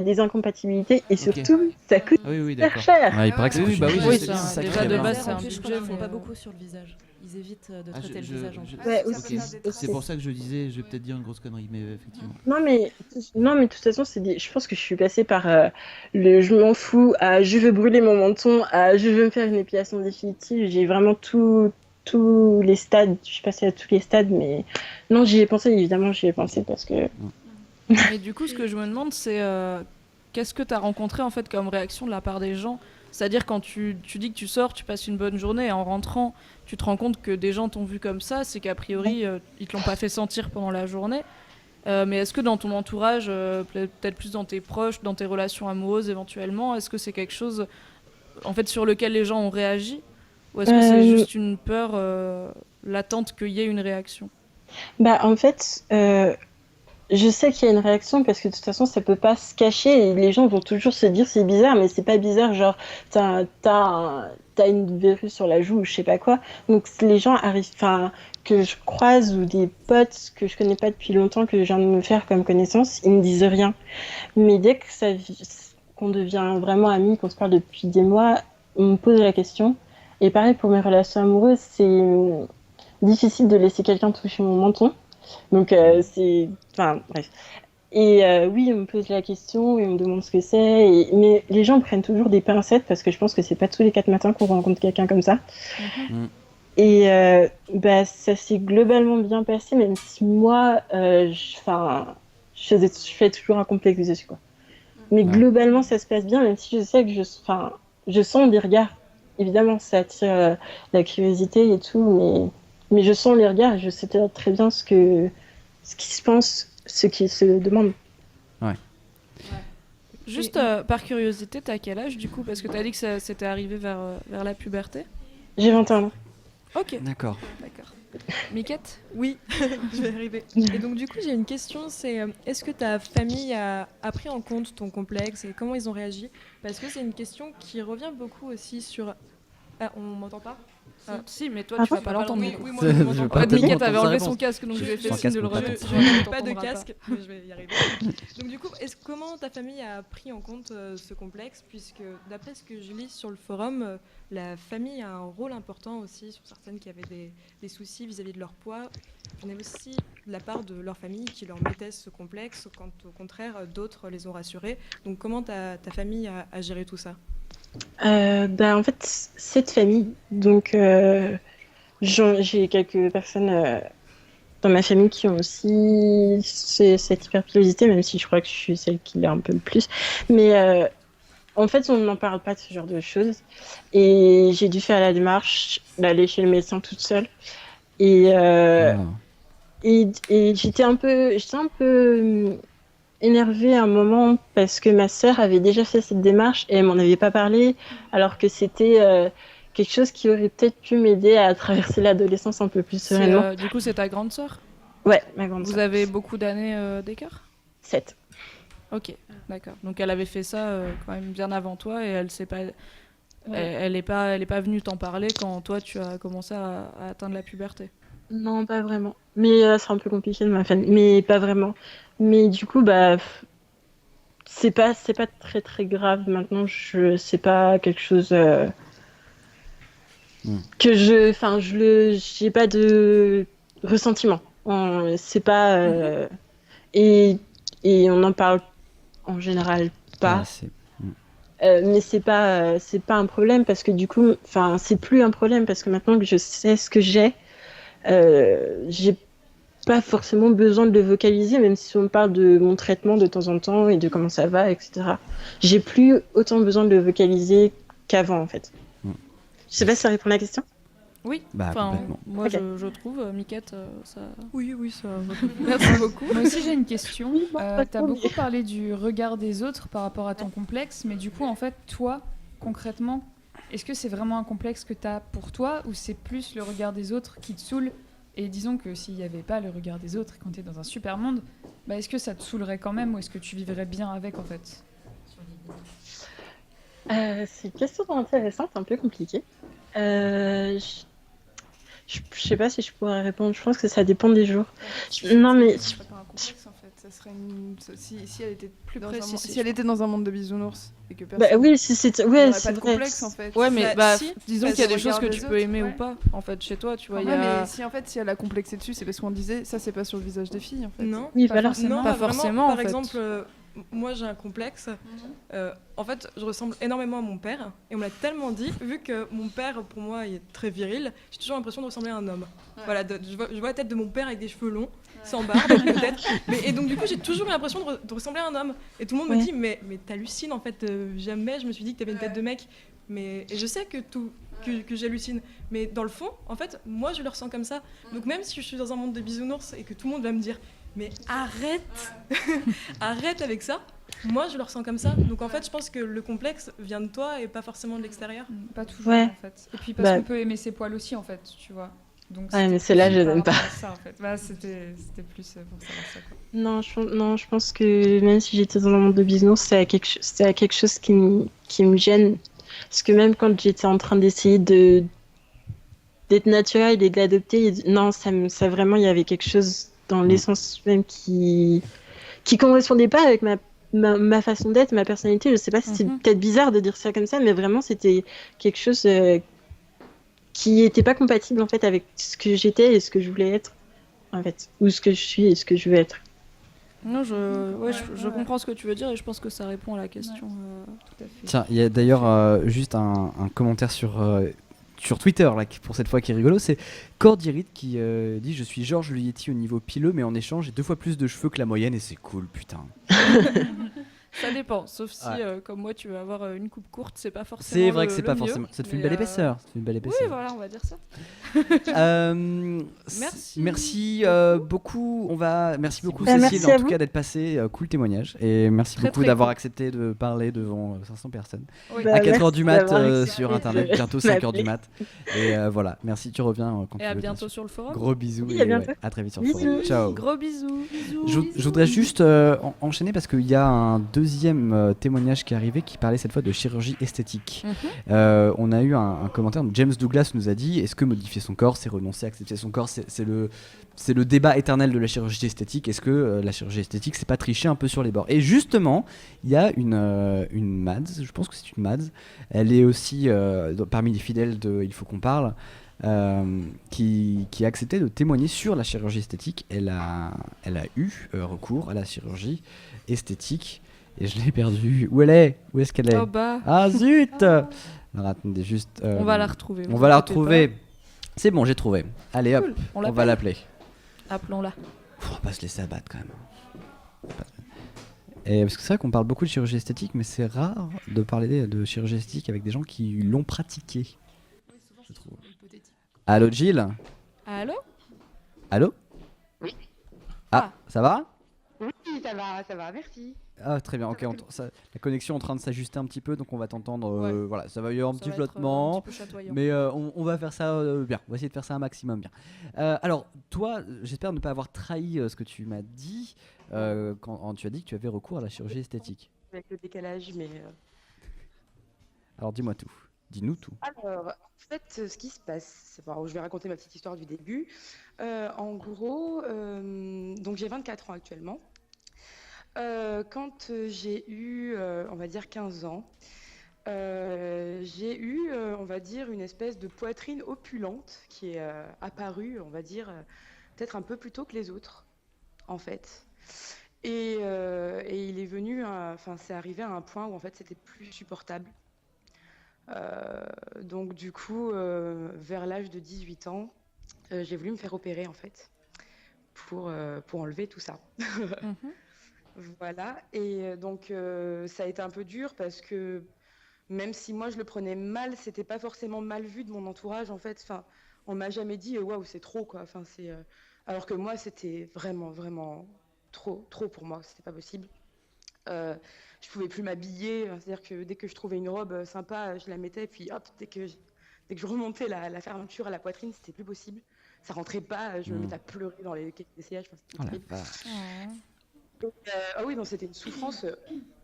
des incompatibilités et surtout, ça coûte super cher. Ouais, il paraît que c'est déjà de base, c'est un budget. Ils font pas beaucoup sur le visage. Ils évitent de traiter le visage en plus. Ouais, aussi. C'est pour ça que je disais, je vais peut-être dire une grosse connerie, mais effectivement. Non, mais de toute façon, je pense que je suis passée par le je m'en fous à je veux brûler mon menton à je veux me faire une épilation définitive. J'ai vraiment tous les stades, je suis passée à tous les stades, mais non, j'y ai pensé, évidemment, parce que... Mais du coup, ce que je me demande, c'est qu'est-ce que tu as rencontré en fait comme réaction de la part des gens ? C'est-à-dire quand tu dis que tu sors, tu passes une bonne journée et en rentrant, tu te rends compte que des gens t'ont vu comme ça, c'est qu'a priori, ils te l'ont pas fait sentir pendant la journée. Mais est-ce que dans ton entourage, peut-être plus dans tes proches, dans tes relations amoureuses éventuellement, est-ce que c'est quelque chose en fait, sur lequel les gens ont réagi ? Ou est-ce que c'est juste une peur latente qu'il y ait une réaction ? En fait, je sais qu'il y a une réaction parce que de toute façon, ça peut pas se cacher et les gens vont toujours se dire c'est bizarre, mais c'est pas bizarre. Genre, t'as une verrue sur la joue ou je sais pas quoi. Donc, les gens arrivent, enfin, que je croise ou des potes que je connais pas depuis longtemps, que je viens de me faire comme connaissance, ils me disent rien. Mais dès que qu'on devient vraiment amis, qu'on se parle depuis des mois, on me pose la question. Et pareil pour mes relations amoureuses, c'est difficile de laisser quelqu'un toucher mon menton. Donc, c'est. Enfin, bref. Et oui, on me pose la question et on me demande ce que c'est. Mais les gens prennent toujours des pincettes parce que je pense que c'est pas tous les 4 matins qu'on rencontre quelqu'un comme ça. Et ça s'est globalement bien passé, même si moi, je fais toujours un complexe dessus, quoi. Mais globalement, ça se passe bien, même si je sais que je sens des regards. Évidemment, ça attire la curiosité et tout, mais je sens les regards et je sais très bien ce qui se pense, ce qui se demande. Ouais. Juste par curiosité, t'as quel âge du coup? Parce que t'as dit que ça s'était arrivé vers la puberté. J'ai 21 ans. Ok. D'accord. Miquette? Oui, je vais y arriver. Et donc du coup, j'ai une question, c'est est-ce que ta famille a pris en compte ton complexe et comment ils ont réagi? Parce que c'est une question qui revient beaucoup aussi sur... Ah, on m'entend pas? Si, mais toi, tu vas pas l'entendre. Oui, moi, je m'entends pas. Miquette avait enlevé son casque, donc je lui ai fait signe de le remettre. Je n'ai pas de casque, mais je vais y arriver. Donc du coup, comment ta famille a pris en compte ce complexe? Puisque d'après ce que je lis sur le forum, la famille a un rôle important aussi sur certaines qui avaient des soucis vis-à-vis de leur poids. Il y en a aussi de la part de leur famille qui leur mettait ce complexe, quand au contraire, d'autres les ont rassurés. Donc comment ta famille a géré tout ça? En fait, cette famille, donc j'ai quelques personnes dans ma famille qui ont aussi cette hyperpilosité, même si je crois que je suis celle qui l'a un peu le plus. Mais en fait, on n'en parle pas de ce genre de choses. Et j'ai dû faire la démarche d'aller chez le médecin toute seule. Et j'étais un peu énervée à un moment parce que ma sœur avait déjà fait cette démarche et elle m'en avait pas parlé, alors que c'était quelque chose qui aurait peut-être pu m'aider à traverser l'adolescence un peu plus sereinement. Du coup, c'est ta grande sœur? Ouais, ma grande sœur. Vous avez beaucoup d'années d'écart? 7. Ok, d'accord. Donc elle avait fait ça quand même bien avant toi et elle s'est pas... Elle est pas venue t'en parler quand toi tu as commencé à atteindre la puberté? Non, pas vraiment. Mais c'est un peu compliqué de ma famille, mais pas vraiment. Mais du coup, c'est pas très très grave maintenant. C'est pas quelque chose que j'ai pas de ressentiment. C'est pas et on en parle en général pas. Mais c'est pas un problème parce que du coup, c'est plus un problème parce que maintenant que je sais ce que j'ai pas forcément besoin de le vocaliser, même si on parle de mon traitement de temps en temps et de comment ça va, etc. J'ai plus autant besoin de le vocaliser qu'avant, en fait. Je sais pas si ça répond à la question. Oui, moi Okay. je trouve, Miquette, ça... Oui, ça... Merci beaucoup. Moi aussi j'ai une question. T'as beaucoup parlé du regard des autres par rapport à ton complexe, mais du coup en fait toi, concrètement, est-ce que c'est vraiment un complexe que t'as pour toi ou c'est plus le regard des autres qui te saoule? Et disons que s'il n'y avait pas le regard des autres quand t'es dans un super monde, est-ce que ça te saoulerait quand même ou est-ce que tu vivrais bien avec en fait? C'est une question intéressante, un peu compliquée. Je sais pas si je pourrais répondre. Je pense que ça dépend des jours. Non, mais Ça serait pas un complexe en fait. Ça serait si elle était plus précis. si elle était dans un monde de bisounours et que personne. Oui, si c'était. Il y Ouais, aurait c'est pas de vrai. complexe en fait. Ouais, mais Si, disons parce qu'il y a des qu'on choses que regarde tu les peux autres, aimer ouais. ou pas, en fait, chez toi, tu vois. Ouais, il y a... mais si en fait si elle a complexé dessus, c'est parce qu'on disait ça c'est pas sur le visage des filles en fait. Non, Oui, pas voilà. forcément. Non, Pas vraiment, forcément, par en fait. exemple, moi j'ai un complexe. En fait, je ressemble énormément à mon père et on me l'a tellement dit, vu que mon père pour moi il est très viril, j'ai toujours l'impression de ressembler à un homme. Voilà, je vois la tête de mon père avec des cheveux longs, sans barbe peut-être. Et donc du coup j'ai toujours eu l'impression de ressembler à un homme. Et tout le monde me dit mais t'hallucines en fait, jamais je me suis dit que t'avais une tête de mec. Et je sais que j'hallucine, mais dans le fond, en fait, moi je le ressens comme ça. Donc même si je suis dans un monde de bisounours et que tout le monde va me dire mais arrête, arrête avec ça, moi je le ressens comme ça. Donc en fait, je pense que le complexe vient de toi et pas forcément de l'extérieur. Pas toujours Ouais. en fait. Et puis parce qu'on peut aimer ses poils aussi en fait, tu vois. Donc Ouais, mais celle-là, je par n'aime pas. rapport à ça, en fait. Bah, c'était plus pour savoir ça, quoi. Non, je pense que même si j'étais dans le monde de business, c'est quelque chose qui me gêne. Parce que même quand j'étais en train d'essayer d'être naturelle et de l'adopter, non, ça vraiment, il y avait quelque chose dans l'essence même qui correspondait pas avec ma façon d'être, ma personnalité. Je sais pas si c'est peut-être bizarre de dire ça comme ça, mais vraiment, c'était quelque chose qui était pas compatible en fait avec ce que j'étais et ce que je voulais être, en fait, ou ce que je suis et ce que je veux être. Non, je comprends ce que tu veux dire et je pense que ça répond à la question. Tout à fait. Tiens, il y a d'ailleurs juste un commentaire sur Twitter là, pour cette fois qui est rigolo. C'est Cordirit qui dit: je suis Georges le Yeti au niveau pileux, mais en échange j'ai 2 fois plus de cheveux que la moyenne et c'est cool, putain. Ça dépend, sauf si comme moi tu veux avoir une coupe courte, c'est pas forcément. C'est vrai que c'est le pas mieux, forcément. Ça te fait une mais, belle épaisseur. Ça te fait une belle épaisseur. Oui, voilà, on va dire ça. Merci beaucoup. Merci beaucoup Bah, Cécile merci en à tout vous. cas d'être passée. Cool témoignage et merci Très, beaucoup très d'avoir cool. accepté de parler devant 500 personnes Oui. Bah, à 4h merci du mat d'avoir accepté sur de internet, bientôt 5h du m'appeler. mat. Et voilà, merci, tu reviens quand Et tu à veux. bien bientôt sûr. sur le forum. Gros bisous Oui, et à bientôt. à très vite sur le Bisous. forum. Ciao. Gros bisous. Je voudrais juste enchaîner parce qu'il y a un deuxième témoignage qui est arrivé qui parlait cette fois de chirurgie esthétique. On a eu un commentaire, James Douglas nous a dit: est-ce que modifier son corps, c'est renoncer à accepter son corps? C'est le débat éternel de la chirurgie esthétique. Est-ce que la chirurgie esthétique, c'est pas tricher un peu sur les bords? Et justement, il y a une Mads, je pense que c'est une Mads, elle est aussi parmi les fidèles de Il faut qu'on parle, qui a accepté de témoigner sur la chirurgie esthétique. Elle a eu recours à la chirurgie esthétique et je l'ai perdue. Où elle est? Où est-ce qu'elle est? Oh bah. Ah zut. Alors attendez juste. On va la retrouver. On vous va la inquiétez retrouver. pas. C'est bon, j'ai trouvé. Allez hop, Cool, on on va l'appelle. l'appeler. Appelons-la. On va pas se laisser abattre quand même. Et parce que c'est vrai qu'on parle beaucoup de chirurgie esthétique, mais c'est rare de parler de chirurgie esthétique avec des gens qui l'ont pratiqué. Je trouve. Allô Gilles? Allô? Allô? Oui. Ah, ça va? Oui, ça va, merci. Ah très bien, ok. La connexion est en train de s'ajuster un petit peu, donc on va t'entendre. Ouais. Voilà, ça va y avoir un Ça petit va être, flottement, un petit peu chatoyant. mais on va faire ça bien. On va essayer de faire ça un maximum bien. Alors toi, j'espère ne pas avoir trahi ce que tu m'as dit quand tu as dit que tu avais recours à la chirurgie esthétique. Avec le décalage, mais... Alors dis-moi tout. Dis-nous tout. Alors, en fait, ce qui se passe, je vais raconter ma petite histoire du début. En gros, donc j'ai 24 ans actuellement. Quand j'ai eu, on va dire, 15 ans, j'ai eu, on va dire, une espèce de poitrine opulente qui est apparue, on va dire, peut-être un peu plus tôt que les autres, en fait. Et il est venu, c'est arrivé à un point où, en fait, c'était plus supportable. Donc du coup, vers l'âge de 18 ans, j'ai voulu me faire opérer en fait, pour enlever tout ça. Voilà, et donc ça a été un peu dur parce que même si moi je le prenais mal, c'était pas forcément mal vu de mon entourage en fait. Enfin, on m'a jamais dit waouh, c'est trop quoi. Enfin, alors que moi c'était vraiment trop pour moi, c'était pas possible. Je pouvais plus m'habiller, c'est-à-dire que dès que je trouvais une robe sympa, je la mettais, puis hop, dès que je remontais la fermeture à la poitrine, c'était plus possible. Ça rentrait pas, je me mettais à pleurer dans les sièges, c'était terrible. Ah oui, non, c'était une souffrance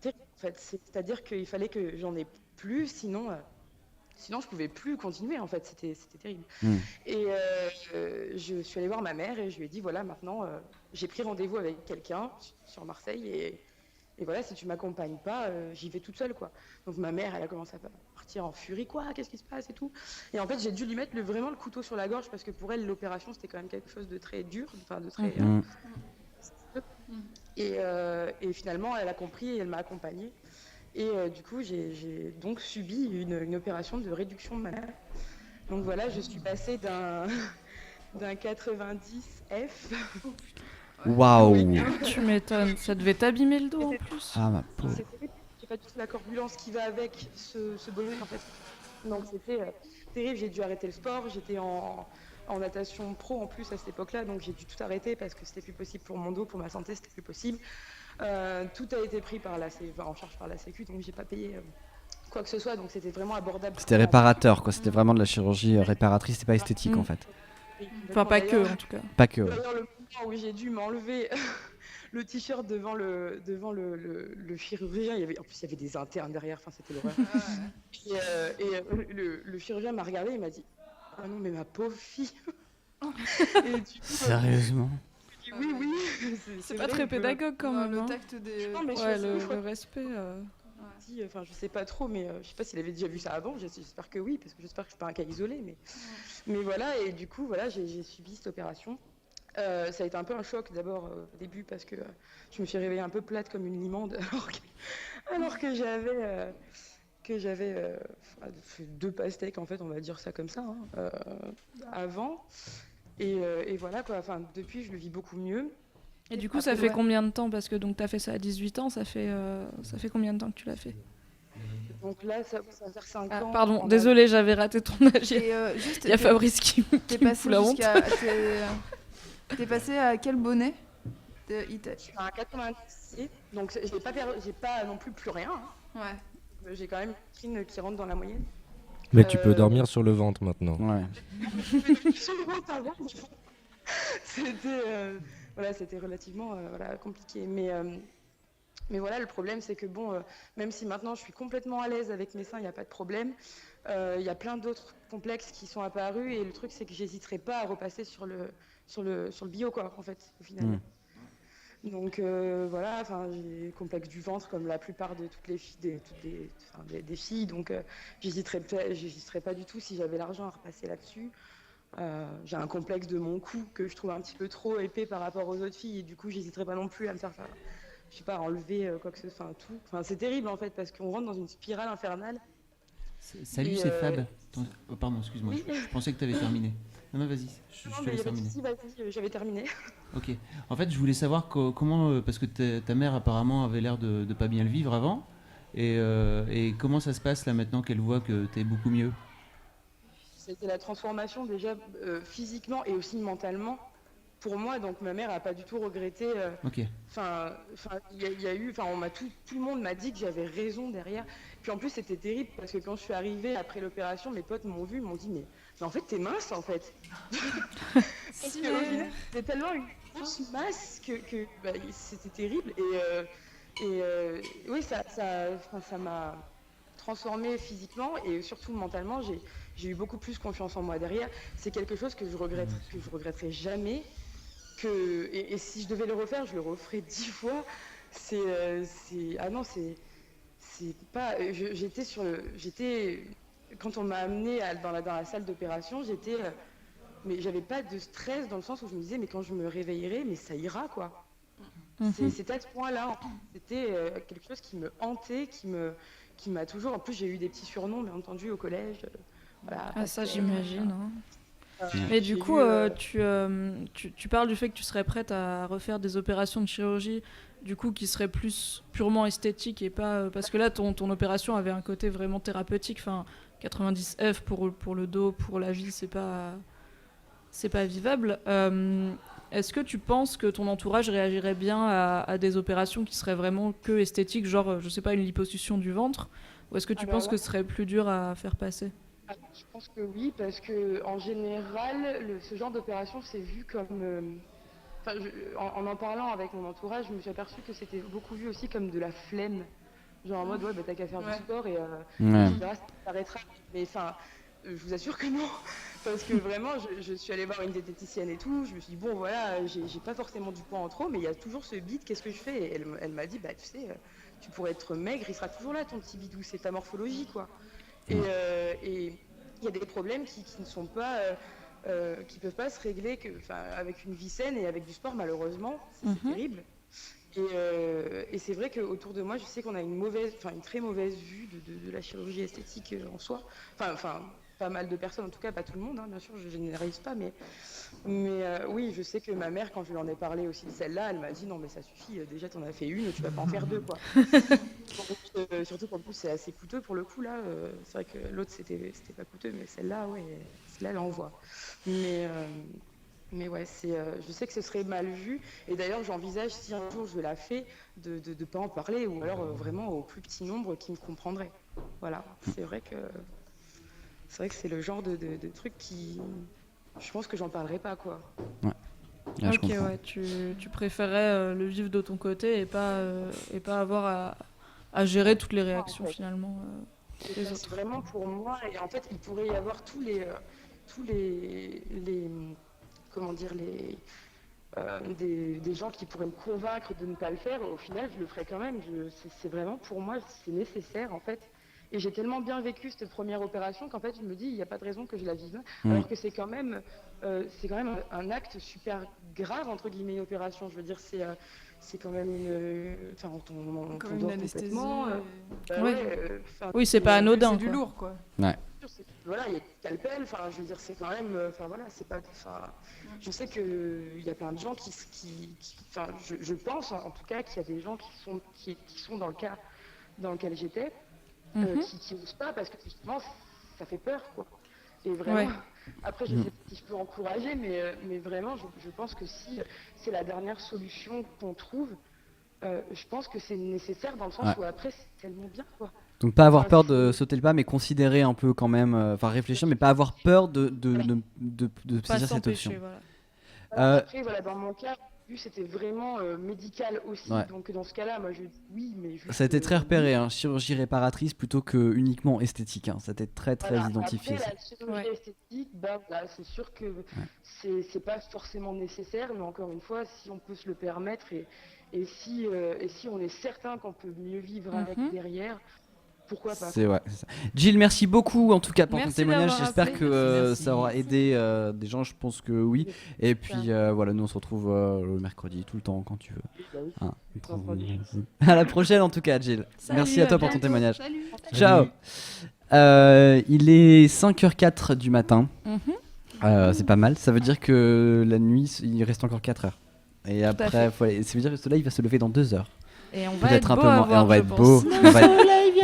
terrible en fait. C'est-à-dire qu'il fallait que j'en ai plus, sinon je pouvais plus continuer en fait, c'était terrible. Et je suis allée voir ma mère et je lui ai dit voilà, maintenant j'ai pris rendez-vous avec quelqu'un sur Marseille et voilà, si tu m'accompagnes pas, j'y vais toute seule quoi. Donc ma mère, elle a commencé à partir en furie, quoi, qu'est-ce qui se passe et tout. Et en fait, j'ai dû lui mettre vraiment le couteau sur la gorge parce que pour elle, l'opération c'était quand même quelque chose de très dur, enfin de très. Et finalement, elle a compris et elle m'a accompagnée. Et du coup, j'ai donc subi une opération de réduction de ma main. Donc voilà, je suis passée d'un 90F. Waouh. Tu m'étonnes, ça devait t'abîmer le dos en plus. Ah ma pauvre. J'ai pas du tout la corpulence qui va avec ce bonheur en fait. Donc c'était terrible, j'ai dû arrêter le sport, j'étais en natation pro en plus à cette époque-là, donc j'ai dû tout arrêter parce que c'était plus possible pour mon dos, pour ma santé, c'était plus possible. Tout a été pris en charge par la Sécu, donc j'ai pas payé quoi que ce soit, donc c'était vraiment abordable. C'était réparateur quoi, c'était vraiment de la chirurgie réparatrice, c'était pas esthétique en fait. Oui, Enfin, complètement. pas que, D'ailleurs, en tout cas. Pas que, ouais. D'ailleurs, le moment où j'ai dû m'enlever le t-shirt devant le chirurgien, en plus il y avait des internes derrière, enfin c'était l'horreur. Le chirurgien m'a regardé, il m'a dit ah non mais ma pauvre fille. Et du coup, Sérieusement. j'ai dit, oui, C'est pas vrai très que- pédagogue quand même. Le hein. tact des. Non, mais je Ouais, sais- le, je crois le respect. Enfin, je sais pas trop, mais je sais pas s'il avait déjà vu ça avant. J'espère que oui, parce que j'espère que je suis pas un cas isolé. Mais voilà, et du coup, voilà, j'ai subi cette opération. Ça a été un peu un choc d'abord au début parce que je me suis réveillée un peu plate comme une limande alors que j'avais 2 pastèques en fait, on va dire ça comme ça, hein, avant. Et voilà quoi. Enfin, depuis, je le vis beaucoup mieux. Et du coup, Après, ça fait ouais. combien de temps? Parce que donc t'as fait ça à 18 ans, ça fait combien de temps que tu l'as fait? Donc là, ça va faire 5 Ah, ans. pardon, en désolé, j'avais raté ton âge. Et juste, Il y a t'es- Fabrice qui T'es me passé fout la honte. T'es passé à quel bonnet Je suis à 96, donc j'ai pas non plus rien. Hein. Ouais. J'ai quand même une poitrine qui rentre dans la moyenne. Mais tu peux dormir sur le ventre maintenant. Ouais. C'était relativement compliqué. Mais voilà, le problème, c'est que bon, même si maintenant je suis complètement à l'aise avec mes seins, il n'y a pas de problème, il y a plein d'autres complexes qui sont apparus et le truc, c'est que j'hésiterai pas à repasser sur le bio, quoi, en fait, au final. Donc voilà, enfin, j'ai complexe du ventre comme la plupart de toutes les filles, des filles, donc j'hésiterais pas du tout si j'avais l'argent à repasser là-dessus. J'ai un complexe de mon cou que je trouve un petit peu trop épais par rapport aux autres filles et du coup j'hésiterais pas non plus à me faire, je sais pas, enlever quoi que ce soit, tout. Enfin, c'est terrible en fait parce qu'on rentre dans une spirale infernale. Salut, Et, c'est Fab. Oh, pardon, excuse-moi, oui. je pensais que tu avais terminé. Non, vas-y, je Non, te mais laisse y a pas de terminer. souci, vas-y, j'avais terminé. Ok. En fait, je voulais savoir comment, parce que ta mère apparemment avait l'air de pas bien le vivre avant, et comment ça se passe là maintenant qu'elle voit que t'es beaucoup mieux. C'était la transformation déjà physiquement et aussi mentalement pour moi, donc ma mère a pas du tout regretté. Ok. Enfin, il y a eu, enfin, tout le monde m'a dit que j'avais raison derrière. Puis en plus, c'était terrible parce que quand je suis arrivée après l'opération, mes potes m'ont vu, m'ont dit mais en fait t'es mince en fait. Parce que au final, c'était tellement une grosse masse que c'était terrible et oui, ça m'a transformée physiquement et surtout mentalement. J'ai eu beaucoup plus confiance en moi derrière. C'est quelque chose que je regretterai jamais. Et si je devais le refaire, je le referais 10 fois. Ah non, c'est pas. J'étais quand on m'a amenée dans la salle d'opération, mais j'avais pas de stress dans le sens où je me disais mais quand je me réveillerai, mais ça ira quoi. C'était à ce point-là. C'était quelque chose qui me hantait, qui m'a toujours. En plus, j'ai eu des petits surnoms, bien entendu, au collège. Voilà, Ah, ça, j'imagine. Voilà. Mais du J'ai coup, eu, tu parles du fait que tu serais prête à refaire des opérations de chirurgie, du coup, qui seraient plus purement esthétiques et pas... parce que là, ton opération avait un côté vraiment thérapeutique. Enfin, 90F pour le dos, pour la vie, c'est pas vivable. Est-ce que tu penses que ton entourage réagirait bien à des opérations qui seraient vraiment que esthétiques, genre, je sais pas, une liposuction du ventre? Ou est-ce que tu penses que ce serait plus dur à faire passer? Je pense que oui, parce que en général, ce genre d'opération, c'est vu comme. En parlant avec mon entourage, je me suis aperçue que c'était beaucoup vu aussi comme de la flemme. Genre en mode, ouais, bah t'as qu'à faire du sport et ça s'arrêtera. Mais enfin, je vous assure que non. Parce que vraiment, je suis allée voir une diététicienne et tout. Je me suis dit, bon, voilà, j'ai pas forcément du poids en trop, mais il y a toujours ce bide, qu'est-ce que je fais? Et elle m'a dit, bah tu sais, tu pourrais être maigre, il sera toujours là ton petit bidou, c'est ta morphologie, quoi. Et il y a des problèmes qui ne sont pas, qui peuvent pas se régler avec une vie saine et avec du sport, malheureusement. C'est terrible. Et c'est vrai qu'autour de moi, je sais qu'on a une très mauvaise vue de la chirurgie esthétique en soi. Enfin, pas mal de personnes, en tout cas, pas tout le monde, hein, bien sûr, je généralise pas, mais oui, je sais que ma mère, quand je lui en ai parlé aussi de celle-là, elle m'a dit non, mais ça suffit, déjà t'en as fait une, tu vas pas en faire deux, quoi. Surtout qu'en plus, c'est assez coûteux pour le coup, là. C'est vrai que l'autre, c'était pas coûteux, mais celle-là, ouais, celle-là, elle envoie. Mais ouais, je sais que ce serait mal vu, et d'ailleurs, j'envisage, si un jour je la fais, de pas en parler, ou alors vraiment au plus petit nombre qui me comprendrait. Voilà, c'est vrai que c'est le genre de truc qui je pense que j'en parlerai pas, quoi. Ouais. Là, je Ok, comprends. ouais, tu préférais le vivre de ton côté et pas avoir à gérer toutes les réactions finalement des C'est autres. vraiment pour moi, et en fait, il pourrait y avoir tous les comment dire, des gens qui pourraient me convaincre de ne pas le faire, et au final, je le ferai quand même. C'est vraiment, pour moi, c'est nécessaire, en fait. Et j'ai tellement bien vécu cette première opération qu'en fait, je me dis, il n'y a pas de raison que je la vive. Alors que c'est quand même un acte super grave, entre guillemets, une opération. Je veux dire, c'est quand même une... Enfin, on Comme une dort anesthésie. complètement. Oui, c'est pas anodin. C'est du quoi. lourd, quoi. Ouais. Voilà, il y a scalpel, enfin, je veux dire, c'est quand même, enfin voilà, c'est pas, enfin, je sais que il y a plein de gens enfin, je pense en tout cas qu'il y a des gens qui sont dans le cas dans lequel j'étais, qui n'osent pas parce que justement, ça fait peur, quoi. Et vraiment, Ouais. après, je sais pas si je peux encourager, mais vraiment, je pense que si c'est la dernière solution qu'on trouve, je pense que c'est nécessaire dans le sens où après, c'est tellement bien, quoi. Donc pas avoir peur de sauter le pas, mais considérer un peu quand même, enfin réfléchir, mais pas avoir peur de Pas saisir cette option. s'empêcher, voilà. Après, voilà, dans mon cas, vu c'était vraiment médical aussi, Ouais. donc dans ce cas-là, moi je dis oui, mais juste, Ça a été très repéré, hein, chirurgie réparatrice plutôt que uniquement esthétique. Hein. Ça a été très voilà. identifié. Après, la chirurgie esthétique, bah, voilà, c'est sûr que c'est pas forcément nécessaire, mais encore une fois, si on peut se le permettre et si on est certain qu'on peut mieux vivre avec derrière, pourquoi pas. C'est ça. Jill, merci beaucoup en tout cas pour Merci ton témoignage. d'avoir J'espère appelé. que Merci. ça aura aidé des gens. Je pense que oui. Et puis voilà, nous on se retrouve le mercredi, tout le temps, quand tu veux. Hein, à la prochaine en tout cas, Jill. Salut, merci à toi à pour ton bientôt. témoignage. Salut. Ciao. Il est 5h04 du matin. C'est pas mal. Ça veut dire que la nuit, il reste encore 4 heures. Et à après, fait. ça veut dire que le soleil va se lever dans 2 heures. Et on va Peut-être être un beau peu à moins. voir, Et on va je être pense. beau.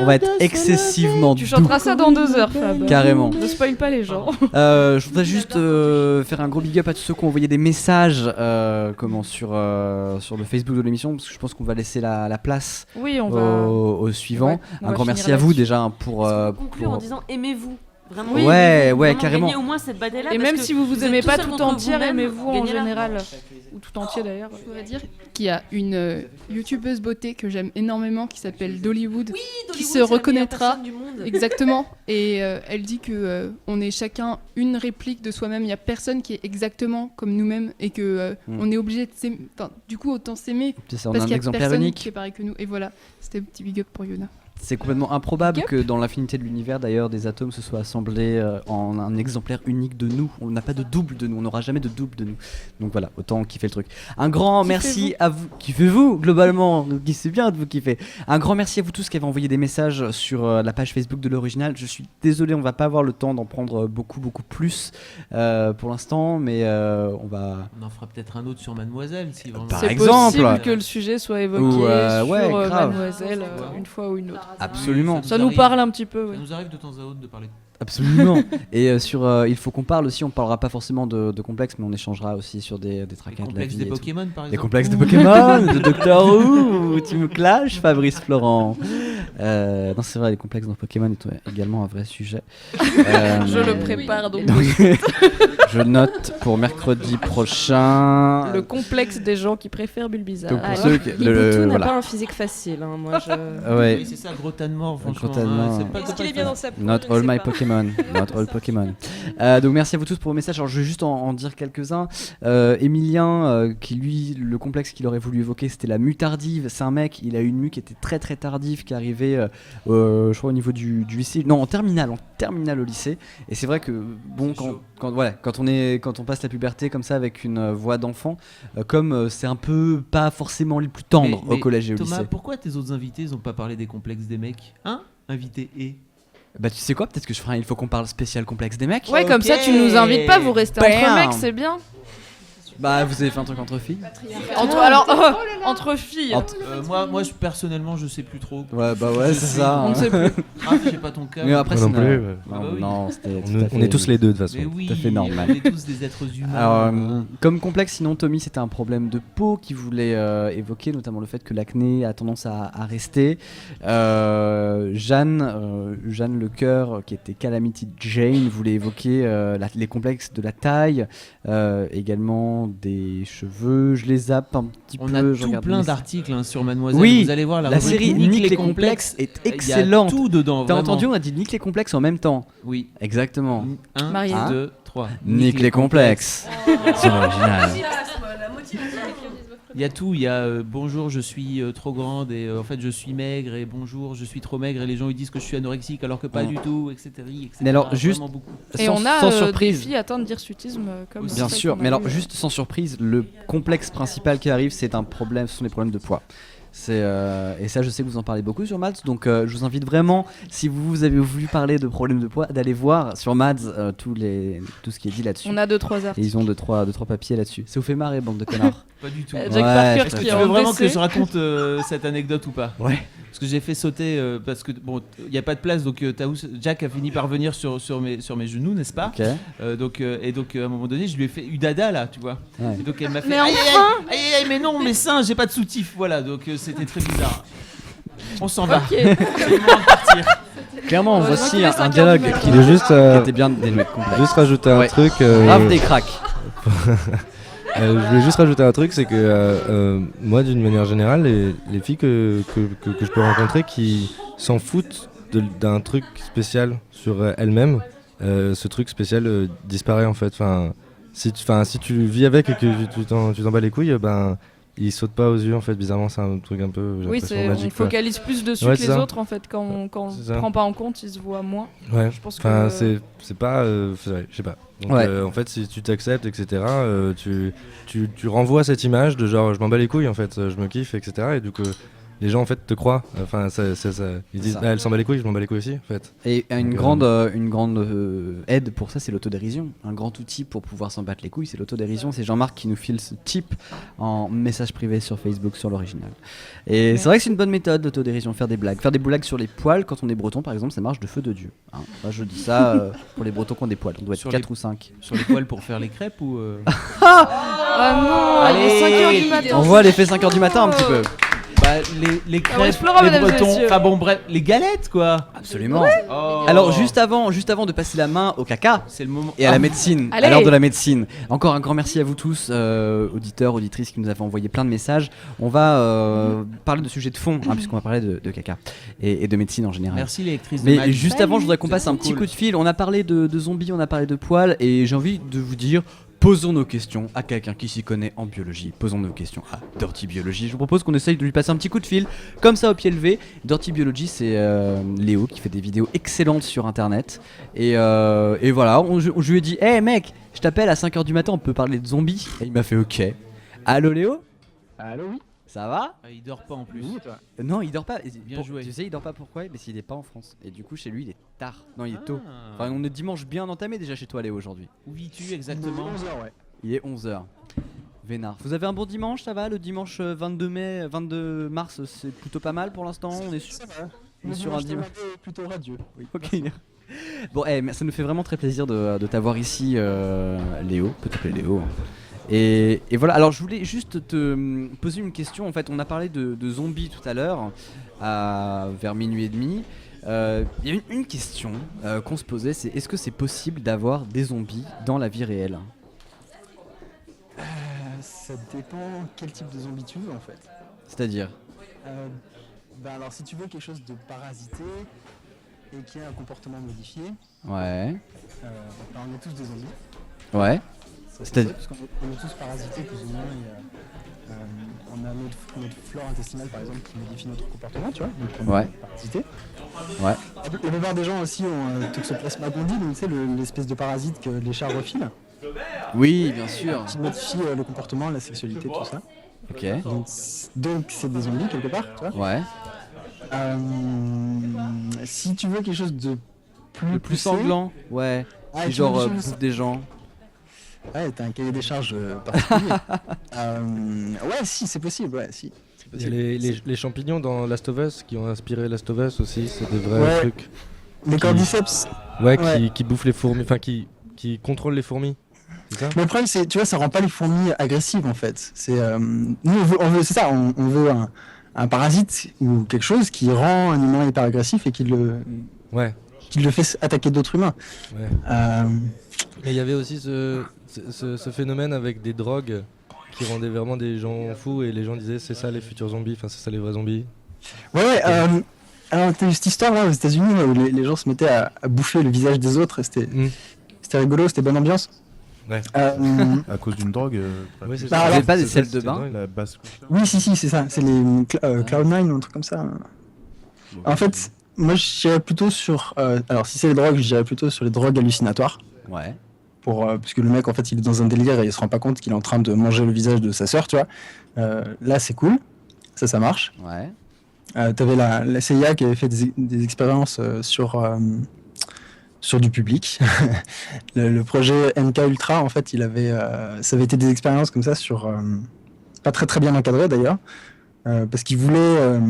On va être excessivement Tu doux. chanteras ça dans 2 heures, Fab. Carrément. Ne spoil pas les gens. Je voudrais juste faire un gros big up à tous ceux qui ont envoyé des messages sur le Facebook de l'émission, parce que je pense qu'on va laisser la place Oui, on va- au suivant. on Un va grand finir merci à vous là-dessus. déjà hein, pour Conclure en disant aimez-vous. Vraiment, Ouais, aimez-vous. ouais, Vraiment, carrément. gagnez au moins cette bataille-là. Et parce même que si vous êtes aimez pas seul tout contre entière, vous-même, aimez-vous en gagnez-la. général. Ou tout entier d'ailleurs. Je voudrais dire qu'il y a une youtubeuse beauté que j'aime énormément qui s'appelle Dollywood, qui Dollywood, se c'est la meilleure reconnaîtra personne du monde. exactement. Et elle dit que on est chacun une réplique de soi-même. Il n'y a personne qui est exactement comme nous-mêmes et que on est obligé de s'aimer. Enfin, du coup, autant s'aimer C'est ça, on a parce un qu'il y a exemplaire personne unique. qui est pareil que nous. Et voilà, c'était un petit big up pour Yuna. C'est complètement improbable que dans l'infinité de l'univers, d'ailleurs, des atomes se soient assemblés en un exemplaire unique de nous. On n'a pas de double de nous, on n'aura jamais de double de nous. Donc voilà, autant kiffer le truc. Un grand merci à vous. Kiffez-vous, globalement. C'est bien de vous kiffer. Un grand merci à vous tous qui avez envoyé des messages sur la page Facebook de l'original. Je suis désolé, on va pas avoir le temps d'en prendre beaucoup plus pour l'instant, mais on va... On en fera peut-être un autre sur Mademoiselle, si vraiment. Par C'est exemple. possible que le sujet soit évoqué Ou, sur ouais, grave. Mademoiselle une fois ou une autre. Absolument. Ça nous parle un petit peu. Ça Oui. nous arrive de temps à autre de parler. Absolument. Et sur Il faut qu'on parle aussi, on parlera pas forcément de complexes, mais on échangera aussi sur des tracas de la complexes vie. des et tout. Pokémon, par Des exemple. complexes de Pokémon, de Doctor Who, tu me clashes, Fabrice Florent. Non, c'est vrai, les complexes dans Pokémon est également un vrai sujet. Je le prépare donc. Je note pour mercredi prochain. Le complexe des gens qui préfèrent Bulbizarre. Donc, pour ceux qui- Hiboutou n'a voilà. pas un physique facile. Hein. Moi, je... Ouais. Oui, c'est ça, gros tas de mort, franchement. Gros tas de mort. C'est pas Est-ce qu'il est bien dans sa peau? Not Je ne all sais my pas. Pokémon. Not all Pokémon. Donc merci à vous tous pour vos messages. Alors je vais juste en dire quelques-uns. Emilien, qui lui, le complexe qu'il aurait voulu évoquer, c'était la mue tardive. C'est un mec, il a eu une mue qui était très très tardive, qui arrivait, je crois, au niveau du lycée. Non, en terminale au lycée. Et c'est vrai que, bon, quand on passe la puberté comme ça avec une voix d'enfant, c'est un peu pas forcément les plus tendres Mais au collège et au Thomas, lycée. pourquoi tes autres invités ils ont pas parlé des complexes des mecs? Hein? Invité et Bah tu sais quoi, peut-être que je ferai il faut qu'on parle spécial complexe des mecs. Ouais, comme ça tu nous invites pas, vous restez entre mecs, c'est bien. Bah, vous avez fait un truc entre filles? Entre filles. Moi, personnellement, je sais plus trop. Ouais, bah ouais, c'est ça. On ne sait plus. Ah, j'ai pas ton cas. Mais après, Moi non c'est plus, no- ouais. non, Bah oui. non, c'était tout On à fait- est tous les deux de toute façon. Mais oui, tout à fait normal. on est tous des êtres humains. Alors, comme complexe, sinon Tommy, c'était un problème de peau qu'il voulait évoquer, notamment le fait que l'acné a tendance à rester. Jeanne Lecoeur, qui était Calamity Jane, voulait évoquer les complexes de la taille, également des cheveux. Je les zappe un petit On peu. a je tout regarde plein mes- d'articles sur Mademoiselle. Oui, vous allez voir la rubrique série Nick les complexes est excellente. Il y a tout dedans. T'as vraiment. entendu, on a dit Nick les complexes en même temps. Oui. Exactement. 1, Mariée. 2, 3. Nick les complexes. C'est original. Il y a tout, il y a bonjour, je suis trop grande et en fait je suis maigre et bonjour, je suis trop maigre et les gens ils disent que je suis anorexique alors que pas du tout, etc. Mais alors, juste Vraiment beaucoup. Et sans, on a sans des surprise. filles atteintes d'hirsutisme comme Bien celle sûr, qu'on a mais alors vue. juste sans surprise, le complexe principal qui arrive, c'est un problème, ce sont les problèmes de poids. Et ça, je sais que vous en parlez beaucoup sur Mads, donc je vous invite vraiment, si vous avez voulu parler de problèmes de poids, d'aller voir sur Mads tout ce qui est dit là-dessus. On a 2-3 Et articles. ils ont 2-3 papiers là-dessus. Ça vous fait marrer, bande de connards? Pas du tout. Jack Parker je qui Tu est veux en vraiment que décès. je raconte cette anecdote ou pas? Ouais. Parce que j'ai fait sauter parce que bon, il y a pas de place donc Jack a fini par venir sur mes genoux, n'est-ce pas? Ok. Donc à un moment donné, je lui ai fait dada là, tu vois. Ouais. Et donc elle m'a fait Mais aïe, enfin aïe, aïe, aïe, mais non, mes seins, j'ai pas de soutif, voilà. Donc c'était très bizarre. On s'en va. Ok. C'est le moment de partir. Clairement, Heureusement voici qu'il est un 5 heures dialogue du matin. qui Il est juste, qui était bien dénué de complexe. juste rajouter un Ouais. truc. Grave des cracks. Je voulais juste rajouter un truc, c'est que moi, d'une manière générale, les filles que je peux rencontrer qui s'en foutent d'un truc spécial sur elles-mêmes, ce truc spécial disparaît en fait. Si tu vis avec et que tu t'en bats les couilles, il saute pas aux yeux en fait. Bizarrement, c'est un truc un peu. j'ai Oui, l'impression on magique, quoi. focalise plus dessus Ouais, que c'est les ça. autres en fait. Quand on C'est ça. prend pas en compte, ils se voient moins. Ouais. Je pense Enfin, que c'est pas. Ouais, je sais pas. Donc, Ouais. en fait, si tu t'acceptes, etc., tu renvoies cette image de genre je m'en bats les couilles en fait, je me kiffe, etc. Et donc les gens en fait te croient. Enfin, ils disent Ça. elle s'en bat les couilles, je m'en bats les couilles aussi en fait. Et une Donc, grande aide pour ça, c'est l'autodérision. Un grand outil pour pouvoir s'en battre les couilles, c'est l'autodérision. C'est Jean-Marc qui nous file ce type en message privé sur Facebook sur l'original. Et c'est vrai que c'est une bonne méthode, l'autodérision, faire des blagues. Faire des blagues sur les poils quand on est breton, par exemple, ça marche de feu de Dieu. Hein. Moi, je dis ça pour les bretons qui ont des poils. On doit être Sur 4 ou 5. Sur les poils pour faire les crêpes ou Ah non, il est 5h du matin. On voit l'effet 5h du matin un petit peu. les Ah, on crêpes, explorera, les mesdames et bretons, messieurs. enfin bon bref, les galettes quoi. Absolument. Oh. Alors juste avant de passer la main au caca c'est le moment et à la médecine, Allez. à l'heure de la médecine. Encore un grand merci à vous tous, auditeurs, auditrices qui nous avez envoyé plein de messages. On va parler de sujets de fond, hein, puisqu'on va parler de caca et de médecine en général. Merci les lectrices de Mais Mag. juste avant, je voudrais qu'on passe un C'est petit cool. coup de fil. On a parlé de zombies, on a parlé de poils, et j'ai envie de vous dire, posons nos questions à quelqu'un qui s'y connaît en biologie. Posons nos questions à Dirty Biology. Je vous propose qu'on essaye de lui passer un petit coup de fil, comme ça au pied levé. Dirty Biology, c'est Léo qui fait des vidéos excellentes sur internet. Et voilà, je lui ai dit, hey mec, je t'appelle à 5h du matin, on peut parler de zombies. Et il m'a fait ok. Allô Léo? Allô, oui. Ça va? Il dort pas en plus. Oui, toi. Non, il dort pas. Bien joué. Tu sais, il dort pas pourquoi? Parce qu'il est pas en France. Et du coup, chez lui, il est tard. Non, il est tôt. Ah. Enfin, on est dimanche bien entamé déjà chez toi, Léo, aujourd'hui. Où vis-tu exactement? 11h, ouais. Il est 11h. Vénard. Vous avez un bon dimanche, ça va? Le dimanche 22 mars, c'est plutôt pas mal pour l'instant. On est Ça va. on est Le sur un dimanche, dimanche. plutôt radieux. Oui. Ok. Bon, mais ça nous fait vraiment très plaisir de t'avoir ici, Léo. Peut t'appeler Léo. Et voilà, alors je voulais juste te poser une question. En fait, on a parlé de zombies tout à l'heure, vers minuit et demi. Il y a une question qu'on se posait, c'est est-ce que c'est possible d'avoir des zombies dans la vie réelle? Ça dépend quel type de zombie tu veux en fait. C'est-à-dire? Alors si tu veux quelque chose de parasité et qui a un comportement modifié, Ouais. on est tous des zombies. Ouais. Ça, c'est C'est-à-dire? vrai, parce qu'on est tous parasités plus ou moins. On a notre flore intestinale par exemple qui modifie notre comportement, tu vois. Donc on Ouais. est parasité. Ouais. La plupart des gens aussi ont Toxoplasma gondii, donc tu sais l'espèce de parasite que les chats refilent. Oui, bien sûr. Qui modifie le comportement, la sexualité, tout ça. Ok. Donc c'est des zombies quelque part, tu vois. Ouais. Si tu veux quelque chose de plus Le plus poussé, sanglant, ouais. Ah, Qui tu veux genre des choses- bouffe des gens. Ouais, t'as un cahier des charges particulier. Ouais, si, c'est possible, ouais, si. Il y a les champignons dans Last of Us qui ont inspiré Last of Us aussi, c'est des vrais trucs. Les cordyceps. Ouais, qui bouffent les fourmis, enfin qui contrôlent les fourmis. C'est ça ? Mais le problème, c'est, tu vois, ça rend pas les fourmis agressives en fait. C'est, nous, on veut c'est ça, on veut un parasite ou quelque chose qui rend un humain hyper agressif et qui le fait attaquer d'autres humains. Ouais. Et il y avait aussi ce phénomène avec des drogues qui rendaient vraiment des gens fous et les gens disaient c'est ça les futurs zombies, enfin c'est ça les vrais zombies. Ouais. Alors t'as eu cette histoire là aux États-Unis où les gens se mettaient à bouffer le visage des autres. C'était rigolo, c'était bonne ambiance. Ouais. À cause d'une drogue. Oui, c'est ça. C'est pas des sels de bain. La basse. Oui, si, c'est ça. C'est les Cloud9 ou un truc comme ça. En fait, moi je dirais plutôt sur. Alors si c'est les drogues, je dirais plutôt sur les drogues hallucinatoires. Ouais. Parce que le mec en fait il est dans un délire et il se rend pas compte qu'il est en train de manger le visage de sa sœur, tu vois. Là c'est cool, ça marche. Ouais. T'avais la CIA qui avait fait des expériences sur du public. le projet MK Ultra en fait ça avait été des expériences comme ça sur pas très bien encadré d'ailleurs parce qu'ils voulaient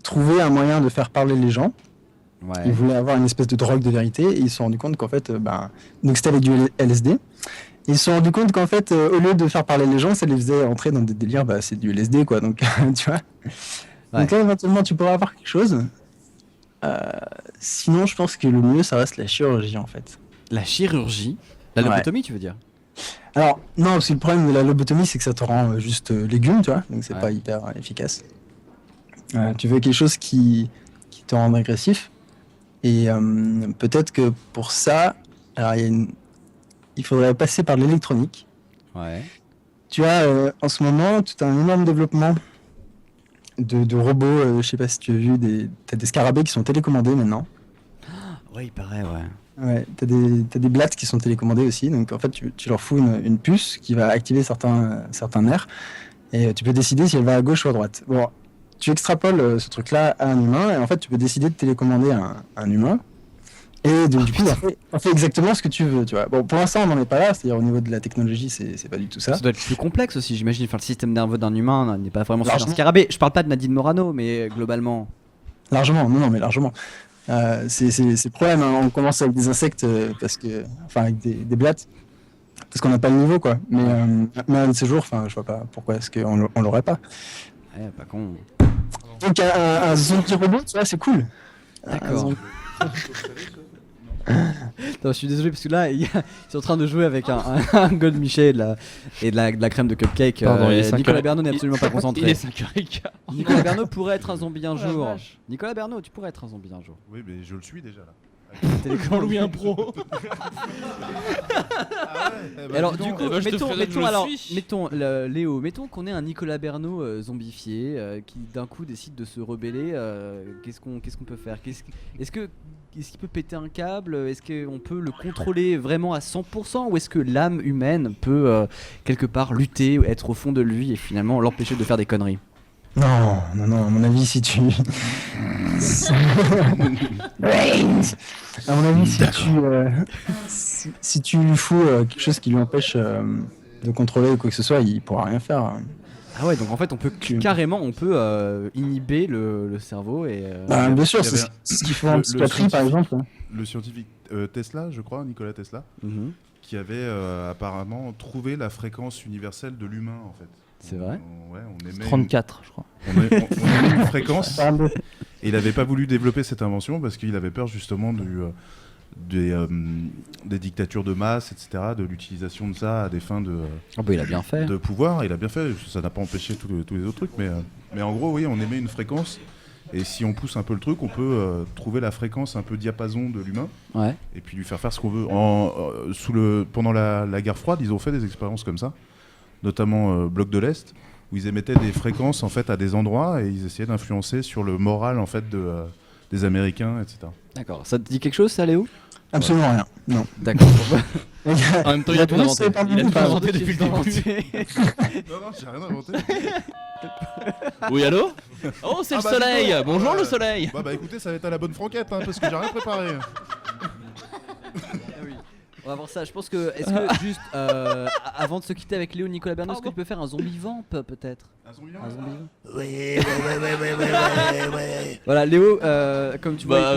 trouver un moyen de faire parler les gens. Ouais. Ils voulaient avoir une espèce de drogue de vérité et ils se sont rendus compte qu'en fait, donc c'était avec du LSD. Ils se sont rendus compte qu'en fait, au lieu de faire parler les gens, ça les faisait entrer dans des délires, c'est du LSD quoi. Donc tu vois. Ouais. Donc là, éventuellement, tu pourrais avoir quelque chose. Sinon, je pense que le mieux, ça reste la chirurgie en fait. La chirurgie ? La lobotomie, tu veux dire ? Alors non, parce que le problème de la lobotomie, c'est que ça te rend juste légume, tu vois. Donc c'est pas hyper efficace. Tu veux quelque chose qui te rend agressif. Et peut-être que pour ça, alors il faudrait passer par l'électronique. Ouais. Tu as en ce moment tout un énorme développement de robots. Je sais pas si tu as vu, t'as des scarabées qui sont télécommandés maintenant. Ouais, il paraît, ouais. Ouais, t'as des blattes qui sont télécommandées aussi. Donc en fait, tu leur fous une puce qui va activer certains nerfs. Et tu peux décider si elle va à gauche ou à droite. Bon. Tu extrapoles ce truc-là à un humain et en fait tu peux décider de télécommander un humain et donc du coup on fait exactement ce que tu veux, tu vois. Bon, pour l'instant on n'en est pas là, c'est-à-dire au niveau de la technologie c'est pas du tout ça. Ça doit être plus complexe aussi, j'imagine. Enfin, le système nerveux d'un humain n'est pas vraiment sur un scarabée. Je parle pas de Nadine Morano, mais globalement. Largement, non mais largement. C'est le problème, hein. On commence avec des insectes avec des blattes parce qu'on n'a pas le niveau quoi. Mais un de ces jours, je vois pas pourquoi est-ce qu'on l'aurait pas. Ouais, pas con. Donc un zombie robot, tu vois, c'est cool. D'accord. Je suis désolé parce que là, ils sont en train de jouer avec un Gold Michel et de la crème de cupcake. Pardon, Nicolas Bernot n'est absolument pas concentré. Il est 5h15. Nicolas Bernot pourrait être un zombie un jour. Nicolas Bernot, tu pourrais être un zombie un jour. Oui, mais je le suis déjà là. Jean-Louis Impro. Alors du coup, mettons Léo, mettons qu'on ait un Nicolas Bernot zombifié qui d'un coup décide de se rebeller. Qu'est-ce qu'on peut faire ? Est-ce qu'il peut péter un câble ? Est-ce qu'on peut le contrôler vraiment à 100% ou est-ce que l'âme humaine peut quelque part lutter, être au fond de lui et finalement l'empêcher de faire des conneries ? Non, à mon avis, si tu... à mon avis, si tu lui fous quelque chose qui lui empêche de contrôler ou quoi que ce soit, il pourra rien faire. Ah ouais, donc en fait, on peut carrément inhiber le cerveau et... bien sûr, c'est ce qu'il faut en psychiatrie, par exemple. Le scientifique Tesla, je crois, Nikola Tesla, qui avait apparemment trouvé la fréquence universelle de l'humain, en fait. C'est vrai. On émet 34, je crois. On émet une fréquence. Et il n'avait pas voulu développer cette invention parce qu'il avait peur justement des dictatures de masse, etc., de l'utilisation de ça à des fins il a bien fait. De pouvoir. Il a bien fait, ça n'a pas empêché tous les autres trucs, mais en gros, oui, on émet une fréquence. Et si on pousse un peu le truc, on peut trouver la fréquence un peu diapason de l'humain, et puis lui faire ce qu'on veut. Pendant la guerre froide, ils ont fait des expériences comme ça, notamment Bloc de l'Est, où ils émettaient des fréquences en fait à des endroits et ils essayaient d'influencer sur le moral en fait des Américains, etc. D'accord. Ça te dit quelque chose, ça, Léo ? Absolument rien. Non. D'accord. En même temps, il a tout inventé. Il a tout inventé depuis le début. Non, j'ai rien inventé. Oui, allô ? Oh, c'est le soleil. Bonjour le soleil. Bah écoutez, ça va être à la bonne franquette, parce que j'ai rien préparé. va voir ça. Je pense que. Est-ce que juste avant de se quitter avec Léo, Nicolas Bernard, est-ce que tu peux faire un zombie vamp peut-être? Un zombie vamp. Ouais. Voilà, Léo, comme tu vois,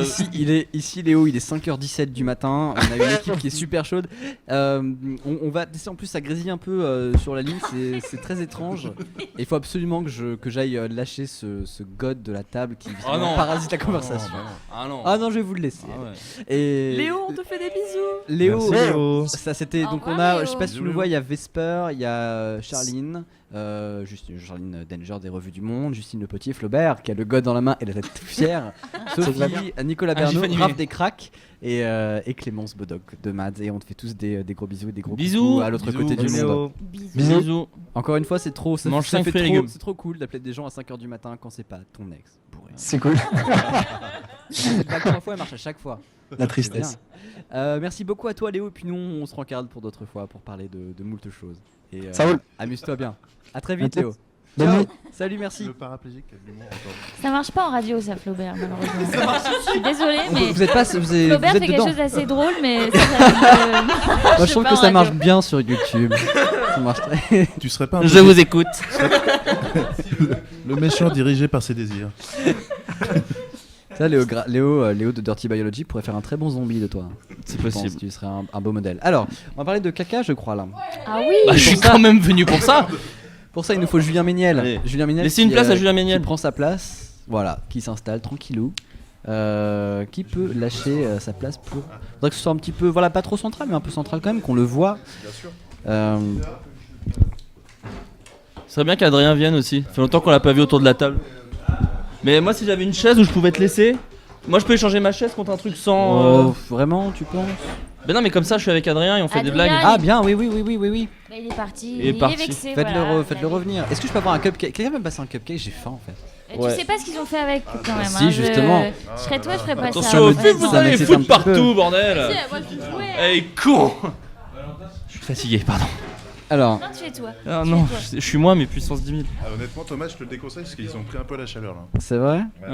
ici Léo, il est 5h17 du matin. On a une équipe qui est super chaude. On va laisser en plus ça grésille un peu sur la ligne, c'est très étrange. Il faut absolument que j'aille lâcher ce god de la table qui parasite la conversation. Ah non, je vais vous le laisser. Et Léo, on te fait des bisous. Léo, ça c'était donc on a, Léo. je sais pas si tu le vois, il y a Vesper, il y a Charline. Charline Danger des Revues du Monde, Justine Le Potier, Flaubert qui a le god dans la main et la tête toute fière, Sophie, Nicolas Bernot, Raph des Cracks et Clémence Bodoc de Mads, et on te fait tous des gros bisous et des gros bisous à l'autre côté du monde. Bisous. Encore une fois, c'est trop, ça Mange fait 5 fruits et légumes. c'est trop cool d'appeler des gens à 5h du matin quand c'est pas ton ex. C'est cool. C'est pas 3 fois, elle marche à chaque fois. La tristesse. Merci beaucoup à toi Léo, et puis nous on se rencarde pour d'autres fois pour parler de moult choses. Et ça roule. Amuse-toi bien. À très vite Léo. Bonne Ciao. nuit. Salut, merci. Le paraplégique a de l'humour encore. Ça marche pas en radio, ça, Flaubert, malheureusement. Je suis désolée, mais. Vous êtes pas, Flaubert vous êtes fait dedans. quelque chose d'assez drôle, mais. Moi, je trouve que ça marche bien sur YouTube. Ça marche très. Tu serais pas Je vous écoute. Le méchant dirigé par ses désirs. Ça, Léo de Dirty Biology pourrait faire un très bon zombie de toi. C'est possible. Je pense que tu serais un beau modèle. Alors, on va parler de caca, je crois là. Ah oui. Bah, je suis quand même venu pour ça. Pour ça, il nous faut Julien Méniel. Allez. Julien Méniel. Laissez une place à Julien Méniel. Qui prend sa place. Voilà, qui s'installe tranquillou. Qui peut lâcher sa place pour. Faudrait que ce soit un petit peu, voilà, pas trop central, mais un peu central quand même, qu'on le voit. Bien sûr. Ce serait bien qu'Adrien vienne aussi. Ça fait longtemps qu'on l'a pas vu autour de la table. Mais moi, si j'avais une chaise où je pouvais te laisser, moi je peux échanger ma chaise contre un truc sans. Vraiment, tu penses? Ben non, mais comme ça, je suis avec Adrien et on fait des Adrien, blagues. Ah bien, oui. Bah, il est parti. Il est parti. vexé. Faites-le revenir. Est-ce que je peux avoir un cupcake? Quelqu'un va me passer un cupcake? J'ai faim en fait. Et tu sais pas ce qu'ils ont fait avec quand même. Si, hein, justement. Je serais toi, je ferais pas Attention ça. aux Ouais, filles, vous non. allez m'excite foutre un petit peu. partout, bordel. Si, moi, je jouais, hein. Eh, con. Je suis fatigué, pardon. Alors. Non, tu es toi. Ah Tu non, es toi. je suis moi, mais puissance 10 000. Ah, honnêtement, Thomas, je te le déconseille parce qu'ils ont pris un peu la chaleur là. C'est vrai? Ouais.